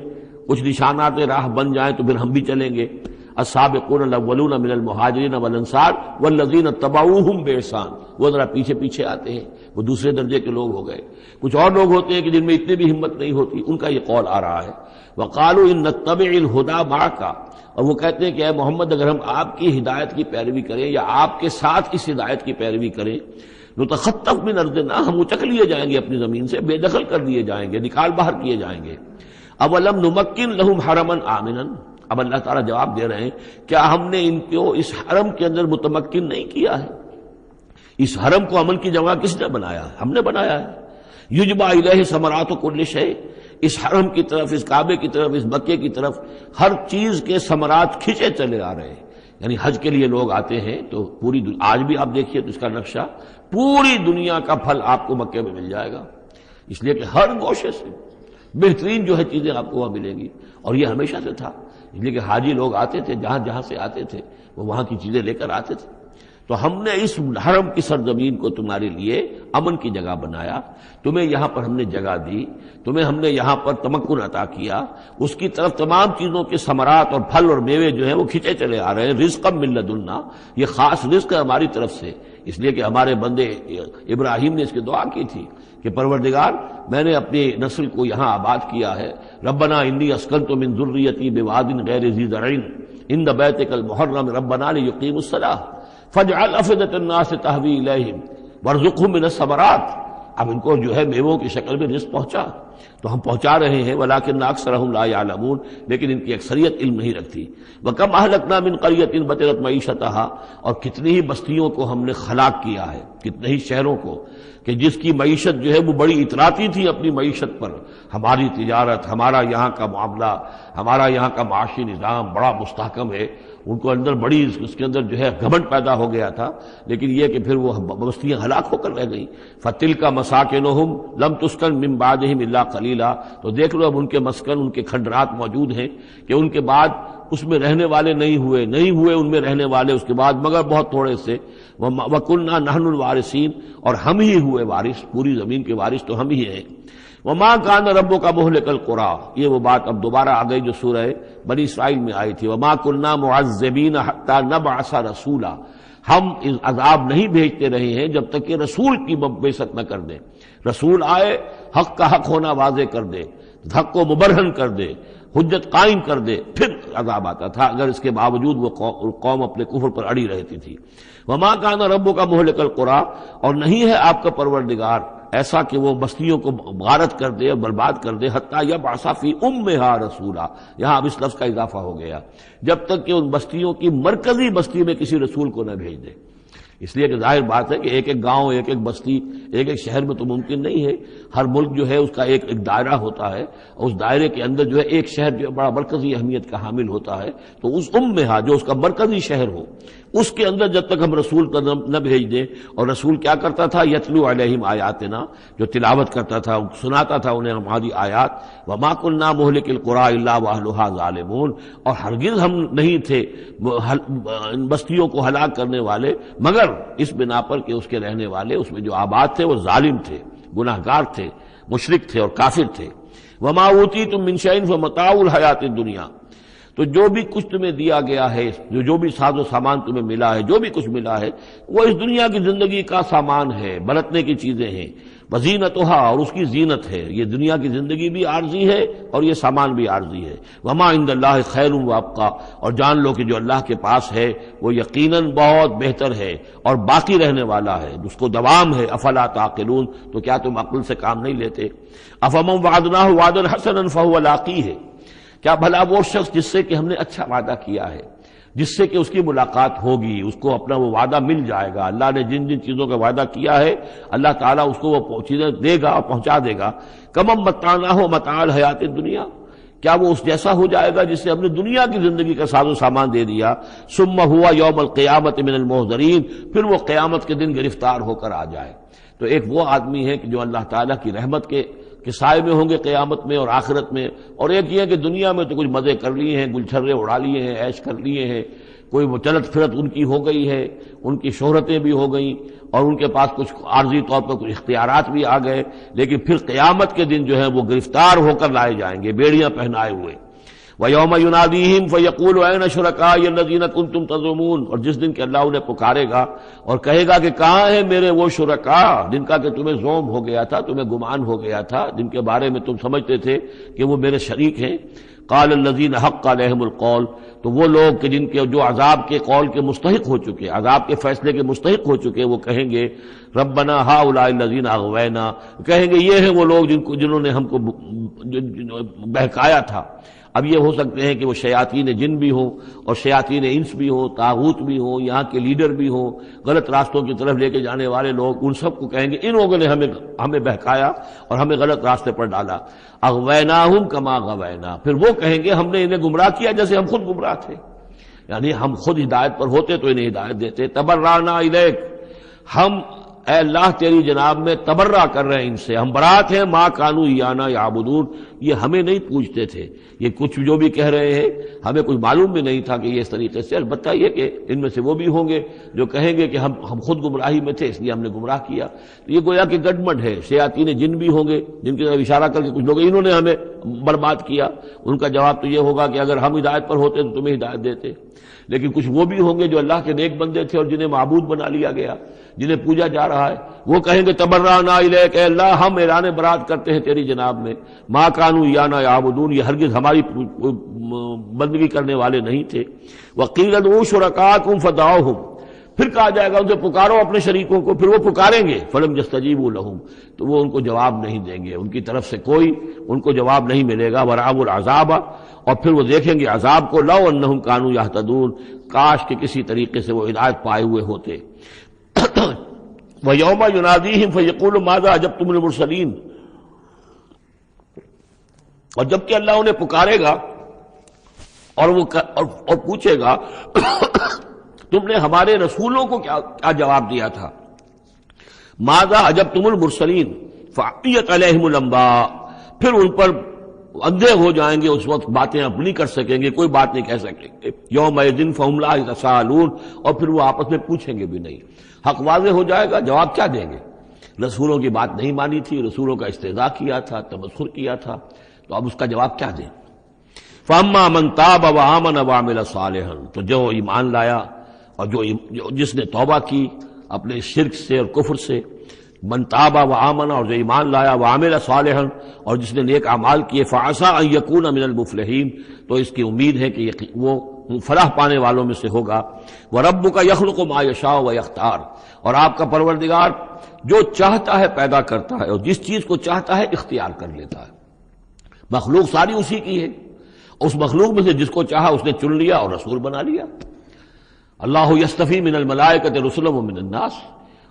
کچھ نشانات راہ بن جائیں تو پھر ہم بھی چلیں گے. السابقون الاولون من المہاجرین والانصار والذین اتبعوہم بإحسان، وہ ذرا پیچھے پیچھے آتے ہیں، وہ دوسرے درجے کے لوگ ہو گئے. کچھ اور لوگ ہوتے ہیں کہ جن میں اتنی بھی ہمت نہیں ہوتی، ان کا یہ قول آ رہا ہے. وقالوا ان نتبع الہدی معک، اور وہ کہتے ہیں کہ اے محمد اگر ہم آپ کی ہدایت کی پیروی کریں یا آپ کے ساتھ اس ہدایت کی پیروی کریں، نتخطف من ارضنا، ہم اچک لیے جائیں گے اپنی زمین سے، بے دخل کر دیے جائیں گے، نکال باہر کیے جائیں گے. اولم نمکن لہم حرما آمنا، اب اللہ تعالیٰ جواب دے رہے ہیں کیا ہم نے ان کو اس حرم کے اندر متمکن نہیں کیا ہے؟ اس حرم کو امن کی جگہ کس نے بنایا ہے؟ ہم نے بنایا ہے. یجبا الیہ ثمرات کل شیء، اس حرم کی طرف، اس کعبے کی طرف، اس مکے کی طرف ہر چیز کے ثمرات کھینچے چلے آ رہے ہیں. یعنی حج کے لیے لوگ آتے ہیں تو پوری آج بھی آپ دیکھیے تو اس کا نقشہ، پوری دنیا کا پھل آپ کو مکے میں مل جائے گا، اس لیے کہ ہر گوشے سے بہترین جو ہے چیزیں آپ کو وہاں ملیں گی. اور یہ ہمیشہ سے تھا، اس لیے کہ حاجی لوگ آتے تھے، جہاں جہاں سے آتے تھے وہ وہاں کی چیزیں لے کر آتے تھے. تو ہم نے اس حرم کی سرزمین کو تمہارے لیے امن کی جگہ بنایا، تمہیں یہاں پر ہم نے جگہ دی، تمہیں ہم نے یہاں پر تمکن عطا کیا، اس کی طرف تمام چیزوں کے ثمرات اور پھل اور میوے جو ہیں وہ کھینچے چلے آ رہے ہیں. رزقا من لدنا، یہ خاص رزق ہے ہماری طرف سے، اس لیے کہ ہمارے بندے ابراہیم نے اس کی دعا کی تھی کہ پروردگار میں نے اپنی نسل کو یہاں آباد کیا ہے. ربنا انی اسکنت من ذریتی بواد غیر ذی زرع عند بیتک المحرم ربنا لیقیموا الصلاۃ فاجعل افئدة الناس تهوی الیہم وارزقهم من الثمرات. اب ان کو جو ہے میووں کی شکل میں رزق پہنچا تو ہم پہنچا رہے ہیں، ولکن اکثرهم لا يعلمون، لیکن ان کی اکثریت علم نہیں رکھتی. وکم اہلکنا من قریۃ بطرت معیشتها، اور کتنی ہی بستیوں کو ہم نے ہلاک کیا ہے، کتنے ہی شہروں کو کہ جس کی معیشت جو ہے وہ بڑی اتراتی تھی اپنی معیشت پر. ہماری تجارت، ہمارا یہاں کا معاملہ، ہمارا یہاں کا معاشی نظام بڑا مستحکم ہے، ان کو اندر بڑی اس کے اندر جو ہے گھمنڈ پیدا ہو گیا تھا. لیکن یہ کہ پھر وہ بستیاں ہلاک ہو کر رہ گئیں. فَتِلْكَ مَسَاكِنُهُمْ لَمْ تُسْكَنْ مِنْ بَعْدِهِمْ إِلَّا قَلِيلًا، تو دیکھ لو اب ان کے مسکن، ان کے کھنڈرات موجود ہیں کہ ان کے بعد اس میں رہنے والے نہیں ہوئے ان میں رہنے والے اس کے بعد مگر بہت تھوڑے سے. وَكُنَّا نَحْنُ الْوَارِثِينَ، اور ہم ہی ہوئے وارث، پوری زمین کے وارث تو ہم ہی ہیں. وَمَا كَانَ رَبُّكَ مُهْلِكَ الْقُرَىٰ، یہ وہ بات اب دوبارہ آ گئی جو سورہ بنی اسرائیل میں آئی تھی. وَمَا كُنَّا مُعَذِّبِينَ حَتَّىٰ نَبْعَثَ رَسُولًا، ہم عذاب نہیں بھیجتے رہے ہیں جب تک کہ رسول کی بعثت نہ کر دیں. رسول آئے، حق کا حق ہونا واضح کر دے، حق کو مبرہن کر دے، حجت قائم کر دے، پھر عذاب آتا تھا. اگر اس کے باوجود وہ قوم اپنے کفر پر اڑی رہتی تھی. وَمَا كَانَ رَبُّكَ مُهْلِكَ الْقُرَىٰ، اور نہیں ہے آپ کا پروردگار ایسا کہ وہ بستیوں کو غارت کر دے اور برباد کر دے. حتیٰ یبعث فی امہا رسولا، یہاں اب اس لفظ کا اضافہ ہو گیا، جب تک کہ ان بستیوں کی مرکزی بستی میں کسی رسول کو نہ بھیج دے. اس لیے کہ ظاہر بات ہے کہ ایک ایک گاؤں، ایک ایک بستی، ایک ایک شہر میں تو ممکن نہیں ہے. ہر ملک جو ہے اس کا ایک ایک دائرہ ہوتا ہے، اور اس دائرے کے اندر جو ہے ایک شہر جو بڑا مرکزی اہمیت کا حامل ہوتا ہے. تو اس امہا، جو اس کا مرکزی شہر ہو، اس کے اندر جب تک ہم رسول کو نہ بھیج دیں. اور رسول کیا کرتا تھا؟ یتلو علیہم آیاتنا، جو تلاوت کرتا تھا، سناتا تھا انہیں ہماری آیات. وما كنا مهلك القرى الا واهلها ظالمون، اور ہرگز ہم نہیں تھے ان بستیوں کو ہلاک کرنے والے مگر اس بنا پر کہ اس کے رہنے والے، اس میں جو آباد تھے وہ ظالم تھے، گناہگار تھے، مشرک تھے اور کافر تھے. وما اوتیتم من شیء فمتاع الحیات الدنیا، تو جو بھی کچھ تمہیں دیا گیا ہے، جو بھی ساز و سامان تمہیں ملا ہے، جو بھی کچھ ملا ہے، وہ اس دنیا کی زندگی کا سامان ہے، برتنے کی چیزیں ہیں. وزینتھا، اور اس کی زینت ہے. یہ دنیا کی زندگی بھی عارضی ہے اور یہ سامان بھی عارضی ہے. وما عند اللہ خیر وابقا، اور جان لو کہ جو اللہ کے پاس ہے وہ یقیناً بہت بہتر ہے اور باقی رہنے والا ہے، اس کو دوام ہے. افلا تعقلون، تو کیا تم عقل سے کام نہیں لیتے؟ افمن وعدناہ وعدا حسنا فہو لاقیہ، کیا بھلا وہ شخص جس سے کہ ہم نے اچھا وعدہ کیا ہے، جس سے کہ اس کی ملاقات ہوگی، اس کو اپنا وہ وعدہ مل جائے گا. اللہ نے جن جن چیزوں کا وعدہ کیا ہے اللہ تعالیٰ اس کو وہ چیزیں دے گا اور پہنچا دے گا. کمم متعناہ متاع الحیات الدنیا، کیا وہ اس جیسا ہو جائے گا جس سے ہم نے دنیا کی زندگی کا ساز و سامان دے دیا. ثم ہوا یوم القیامت من المحضرین، پھر وہ قیامت کے دن گرفتار ہو کر آ جائے. تو ایک وہ آدمی ہے کہ جو اللہ تعالیٰ کی رحمت کے سائے میں ہوں گے قیامت میں اور آخرت میں، اور ایک یہ ہے کہ دنیا میں تو کچھ مزے کر لیے ہیں، گل چھرے اڑا لیے ہیں، عیش کر لیے ہیں، کوئی وہ چلت پھرت ان کی ہو گئی ہے، ان کی شہرتیں بھی ہو گئیں اور ان کے پاس کچھ عارضی طور پر کچھ اختیارات بھی آ گئے، لیکن پھر قیامت کے دن جو ہے وہ گرفتار ہو کر لائے جائیں گے بیڑیاں پہنائے ہوئے. وَيَوْمَ يُنَادِيهِمْ فَيَقُولُ أَيْنَ شُرَكَائِيَ الَّذِينَ كُنتُمْ تَزْعُمُونَ، اور جس دن کہ اللہ انہیں پکارے گا اور کہے گا کہ کہاں ہیں میرے وہ شرکاء جن کا کہ تمہیں زوم ہو گیا تھا، تمہیں گمان ہو گیا تھا، جن کے بارے میں تم سمجھتے تھے کہ وہ میرے شریک ہیں. قال الذین حق علیہم القول، تو وہ لوگ کہ جن کے جو عذاب کے قول کے مستحق ہو چکے، عذاب کے فیصلے کے مستحق ہو چکے، وہ کہیں گے ربنا ہؤلاء الذین اغوینا، کہیں گے یہ ہیں وہ لوگ جنہوں نے ہم کو بہکایا تھا. اب یہ ہو سکتے ہیں کہ وہ شیاطین جن بھی ہوں اور شیاطین انس بھی ہوں، طاغوت بھی ہوں، یہاں کے لیڈر بھی ہوں، غلط راستوں کی طرف لے کے جانے والے لوگ، ان سب کو کہیں گے ان لوگوں نے ہمیں بہکایا اور ہمیں غلط راستے پر ڈالا. اغویناہم کما غوینا، پھر وہ کہیں گے ہم نے انہیں گمراہ کیا جیسے ہم خود گمراہ تھے، یعنی ہم خود ہدایت پر ہوتے تو انہیں ہدایت دیتے. تبرأنا الیک، ہم اے اللہ تیری جناب میں تبرہ کر رہے ہیں ان سے، ہم برات ہیں. ما کانوا ایانا یعبدون، یہ ہمیں نہیں پوجتے تھے، یہ کچھ جو بھی کہہ رہے ہیں ہمیں کچھ معلوم بھی نہیں تھا کہ یہ اس طریقے سے. البتہ یہ کہ ان میں سے وہ بھی ہوں گے جو کہیں گے کہ ہم خود گمراہی میں تھے اس لیے ہم نے گمراہ کیا. تو یہ گویا کہ گڈمڈ ہے. شیاطین جن بھی ہوں گے جن کی طرف اشارہ کر کے کچھ لوگ انہوں نے ہمیں برباد کیا، ان کا جواب تو یہ ہوگا کہ اگر ہم ہدایت پر ہوتے تو تمہیں ہدایت دیتے. لیکن کچھ وہ بھی ہوں گے جو اللہ کے نیک بندے تھے اور جنہیں معبود بنا لیا گیا، جنہیں پوجا جا رہا ہے، وہ کہیں گے تبرأنا الیک، اے اللہ ہم اعلان برات کرتے ہیں تیری جناب میں. ما کانوا ایانا یعبدون، یہ ہرگز ہماری بندگی کرنے والے نہیں تھے. وقیل ادعوا شرکاءکم فدعوہم، پھر کہا جائے گا ان سے پکارو اپنے شریکوں کو، پھر وہ پکاریں گے. فلم یستجیبوا لہم، تو وہ ان کو جواب نہیں دیں گے، ان کی طرف سے کوئی ان کو جواب نہیں ملے گا. ورأوا العذاب، اور پھر وہ دیکھیں گے عذاب کو. لو انہم کانوا یہتدون، کاش کہ کسی طریقے سے وہ ہدایت پائے ہوئے ہوتے. وَيَوْمَ يُنَادِيهِمْ فَيَقُولُ مَاذَا أَجَبْتُمُ الْمُرْسَلِينَ، اور جب کہ اللہ انہیں پکارے گا اور پوچھے گا تم نے ہمارے رسولوں کو کیا جواب دیا تھا. ماذا اجبتم المرسلین فعمیت علیہم الانباء، پھر ان پر اندھے ہو جائیں گے، اس وقت باتیں اب نہیں کر سکیں گے، کوئی بات نہیں کہہ سکیں گے. یومئذ فہم لا یتساءلون، اور پھر وہ آپس میں پوچھیں گے بھی نہیں. حق واضح ہو جائے گا، جواب کیا دیں گے؟ رسولوں کی بات نہیں مانی تھی، رسولوں کا استہزاء کیا تھا، تمسخر کیا تھا، تو اب اس کا جواب کیا دیں؟ فَأَمَّا مَن تَابَ وَآمَنَ وَعَمِلَ صَالِحًا، تو جو ایمان لایا اور جس نے توبہ کی اپنے شرک سے اور کفر سے. من تاب وآمن، اور جو ایمان لایا، وعمل صالحا، اور جس نے نیک اعمال کیے. فعسى ان يكون من المفلحین، تو اس کی امید ہے کہ وہ فلاح پانے والوں میں سے ہوگا. وربک یخلق ما یشاء ویختار، اور آپ کا پروردگار جو چاہتا ہے پیدا کرتا ہے اور جس چیز کو چاہتا ہے اختیار کر لیتا ہے. مخلوق ساری اسی کی ہے، اس مخلوق میں سے جس کو چاہا اس نے چن لیا اور رسول بنا لیا. اللہ یصطفی من الملائکۃ رسلا ومن الناس،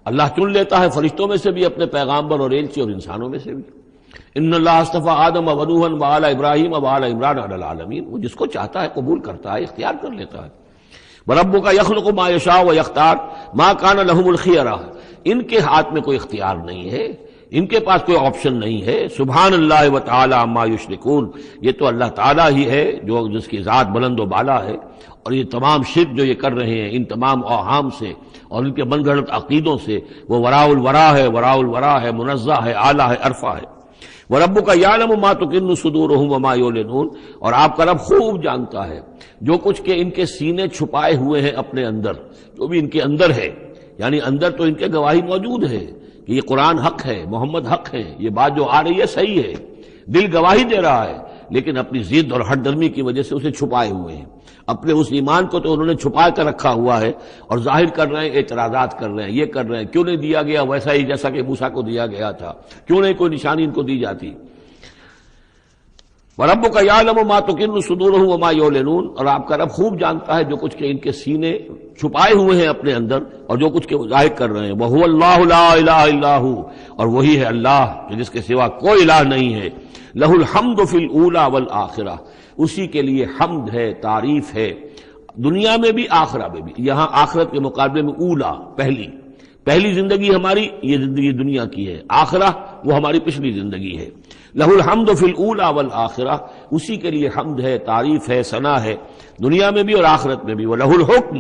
اللہ چن لیتا ہے فرشتوں میں سے بھی اپنے پیغامبر اور ایلچی، اور انسانوں میں سے بھی. ان اللہ اصطفى آدم ونوحا وآل ابراہیم وآل عمران علی العالمین، وہ جس کو چاہتا ہے قبول کرتا ہے، اختیار کر لیتا ہے. وربک یخلق ما یشاء ویختار ما کان لهم الخیرہ، ان کے ہاتھ میں کوئی اختیار نہیں ہے، ان کے پاس کوئی آپشن نہیں ہے. سبحان اللہ وتعالی عما یشرکون، یہ تو اللہ تعالیٰ ہی ہے جو جس کی ذات بلند و بالا ہے، اور یہ تمام شرک جو یہ کر رہے ہیں ان تمام اوہام سے اور ان کے من گھڑت عقیدوں سے، وہ وراء الورا ہے، وراء الورا ہے، منزہ ہے، اعلیٰ ہے، عرفہ ہے. وَرَبُّكَ يَعْلَمُ مَا تُكِنُّ صُدُورُهُمْ وَمَا يُعْلِنُونَ، اور آپ کا رب خوب جانتا ہے جو کچھ کہ ان کے سینے چھپائے ہوئے ہیں اپنے اندر، جو بھی ان کے اندر ہے، یعنی اندر تو ان کے گواہی موجود ہے کہ کہ یہ قرآن حق ہے، محمد حق ہے، یہ بات جو آ رہی ہے صحیح ہے، دل گواہی دے رہا ہے، لیکن اپنی ضد اور ہٹ درمی کی وجہ سے اسے چھپائے ہوئے ہیں۔ اپنے اس ایمان کو تو انہوں نے چھپا کر رکھا ہوا ہے اور ظاہر کر رہے ہیں، اعتراضات کر رہے ہیں، یہ کر رہے ہیں کیوں نہیں دیا گیا ویسا ہی جیسا کہ موسیٰ کو دیا گیا تھا، کیوں نہیں کوئی نشانی ان کو دی جاتی۔ وَرَبُّكَ يَعْلَمُ مَا تُكِنُّ صُدُورُهُمْ وَمَا يُعْلِنُونَ، اور آپ کا رب خوب جانتا ہے جو کچھ کہ ان کے سینے چھپائے ہوئے ہیں اپنے اندر اور جو کچھ کہ ظاہر کر رہے ہیں۔ وَهُوَ اللَّهُ لَا إِلَٰهَ إِلَّا هُوَ، اور وہی ہے اللہ جس کے سوا کوئی الہ نہیں ہے۔ لَهُ الْحَمْدُ فِي الْأُولَىٰ وَالْآخِرَةِ، اسی کے لیے حمد ہے، تعریف ہے، دنیا میں بھی آخرہ میں بھی۔ یہاں آخرت کے مقابلے میں اولا، پہلی زندگی ہماری یہ زندگی دنیا کی ہے، آخرہ وہ ہماری پچھلی زندگی ہے۔ لہ الحمد فی الاولی والآخرہ، اسی کے لیے حمد ہے، تعریف ہے، ثنا ہے، دنیا میں بھی اور آخرت میں بھی۔ وَلَهُ الْحُکْمُ،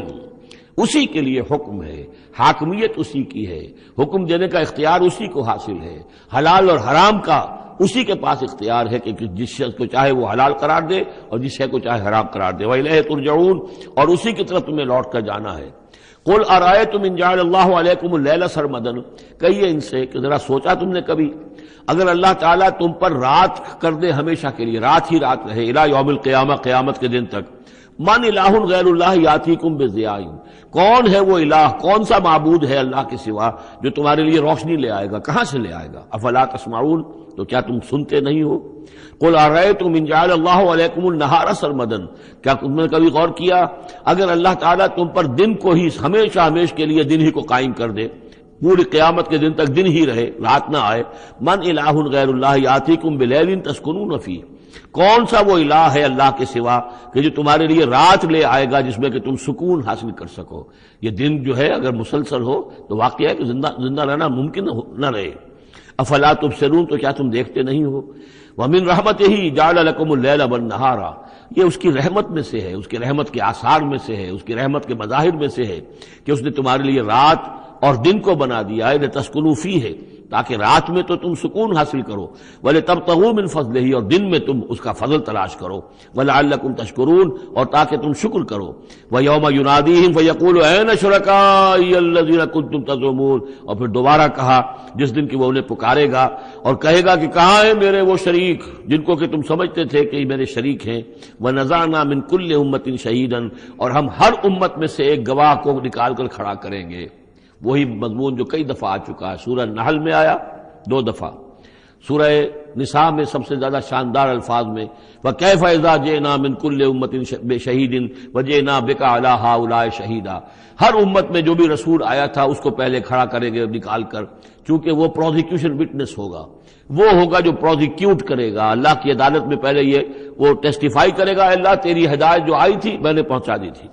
اسی کے لیے حکم ہے، حاکمیت اسی کی ہے، حکم دینے کا اختیار اسی کو حاصل ہے، حلال اور حرام کا اسی کے پاس اختیار ہے کہ جس شخص کو چاہے وہ حلال قرار دے اور جس شے کو چاہے حرام قرار دے۔ وَإِلَيْهِ تُرْجَعُونَ، اور اسی کی طرف تمہیں لوٹ کر جانا ہے۔ قُلْ أَرَأَيْتُمْ إِنْ جَعَلَ اللَّهُ عَلَيْكُمُ اللَّيْلَ سَرْمَدًا، کہیے ان سے کہ ذرا سوچا تم نے کبھی اگر اللہ تعالیٰ تم پر رات کر دے ہمیشہ کے لیے، رات ہی رات رہے، الی یوم القیامہ، قیامت کے دن تک، من الہ غیر اللہ یاتیکم بضیاء، کون ہے وہ الہ، کون سا معبود ہے اللہ کے سوا جو تمہارے لیے روشنی لے آئے گا، کہاں سے لے آئے گا؟ افلا تسمعون، تو کیا تم سنتے نہیں ہو؟ قل ارأیتم ان جعل اللہ علیکم النہار سرمدا، کیا تم نے کبھی غور کیا اگر اللہ تعالیٰ تم پر دن کو ہی ہمیشہ کے لیے دن ہی کو قائم کر دے، پوری قیامت کے دن تک دن ہی رہے، رات نہ آئے، من الہ غیر اللہ یاتیکم بلیل تسکنون فیہ، کون سا وہ الہ ہے اللہ کے سوا کہ جو تمہارے لیے رات لے آئے گا جس میں کہ تم سکون حاصل کر سکو؟ یہ دن جو ہے اگر مسلسل ہو تو واقعہ ہے کہ زندہ رہنا ممکن نہ رہے۔ افلا تبصرون، تو کیا تم دیکھتے نہیں ہو؟ ومن رحمتہ جعل لکم اللیل والنہار، یہ اس کی رحمت میں سے ہے، اس کی رحمت کے آثار میں سے ہے، اس کی رحمت کے مظاہر میں سے ہے کہ اس نے تمہارے لیے رات اور دن کو بنا دیا ہے، لتسکنوا فیہ، تاکہ رات میں تو تم سکون حاصل کرو، وَلِتَبْتَغُوا مِنْ فَضْلِهِ، اور دن میں تم اس کا فضل تلاش کرو، وَلَعَلَّكُمْ تَشْكُرُونَ، اور تاکہ تم شکر کرو۔ وَيَوْمَ يُنَادِيهِمْ فَيَقُولُ أَيْنَ شُرَكَائِيَ الَّذِينَ كُنتُمْ تَزْعُمُونَ، اور پھر دوبارہ کہا جس دن کہ وہ انہیں پکارے گا اور کہے گا کہ کہاں ہیں میرے وہ شریک جن کو کہ تم سمجھتے تھے کہ میرے شریک ہیں۔ وَنَزَعْنَا مِنْ كُلِّ أُمَّةٍ شَهِيدًا، اور ہم ہر امت میں سے ایک گواہ کو نکال کر کھڑا کریں گے۔ وہی مضمون جو کئی دفعہ آ چکا ہے، سورہ نحل میں آیا 2 دفعہ، سورہ نساء میں سب سے زیادہ شاندار الفاظ میں وَكَيْفَ إِذَا جِئْنَا مِنْ كُلِّ أُمَّةٍ بِشَهِيدٍ وَجِئْنَا بِكَ عَلَىٰ هَٰؤُلَاءِ شَهِيدًا، ہر امت میں جو بھی رسول آیا تھا اس کو پہلے کھڑا کریں گے نکال کر، چونکہ وہ پروزیکیوشن وٹنس ہوگا، وہ ہوگا جو پروزیکیوٹ کرے گا اللہ کی عدالت میں، پہلے یہ وہ ٹیسٹیفائی کرے گا، اللہ تیری ہدایت جو آئی تھی میں نے پہنچا دی تھی۔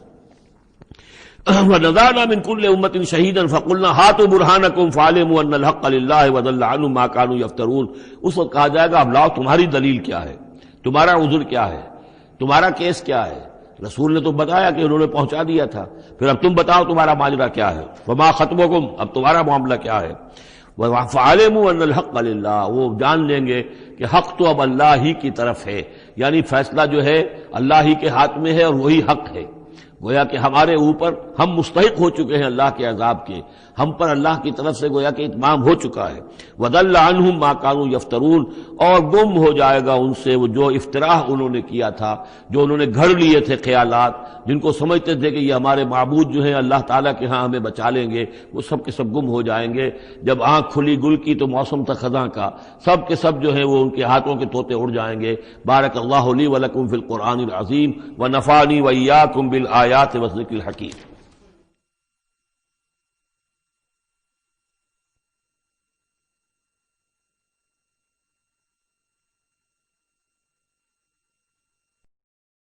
وَنَزَعْنَا مِنْ كُلِّ أُمَّةٍ شَهِيدًا فَقُلْنَا هَاتُوا بُرْهَانَكُمْ فَعَلِمُوا أَنَّ الْحَقَّ لِلَّهِ وَضَلَّ عَنْهُمْ مَا كَانُوا يَفْتَرُونَ، اس وقت کہا جائے گا اب لاؤ تمہاری دلیل کیا ہے، تمہارا عذر کیا ہے، تمہارا کیس کیا ہے؟ رسول نے تو بتایا کہ انہوں نے پہنچا دیا تھا، پھر اب تم بتاؤ تمہارا ماجرا کیا ہے، وَمَا خَطْبُكُمْ، اب تمہارا معاملہ کیا ہے؟ فَعَلِمُوا أَنَّ الْحَقَّ لِلَّهِ، وہ جان لیں گے کہ حق تو اب اللہ ہی کی طرف ہے، یعنی فیصلہ جو ہے اللہ ہی کے ہاتھ میں ہے اور وہی حق ہے۔ گویا کہ ہمارے اوپر ہم مستحق ہو چکے ہیں اللہ کے عذاب کے، ہم پر اللہ کی طرف سے گویا کہ اتمام ہو چکا ہے۔ وَضَلَّ عَنْهُمْ مَا كَانُوا يَفْتَرُونَ، اور گم ہو جائے گا ان سے وہ جو افتراء انہوں نے کیا تھا، جو انہوں نے گھڑ لیے تھے خیالات، جن کو سمجھتے تھے کہ یہ ہمارے معبود جو ہیں اللہ تعالیٰ کے ہاں ہمیں بچا لیں گے، وہ سب کے سب گم ہو جائیں گے۔ جب آنکھ کھلی گل کی تو موسم تھا خزاں کا، سب کے سب جو ہیں وہ ان کے ہاتھوں کے طوطے اڑ جائیں گے۔ بارک اللہ لی ولکم فی القرآن العظیم ونفعنی وإیاکم بالآیات والذکر الحکیم۔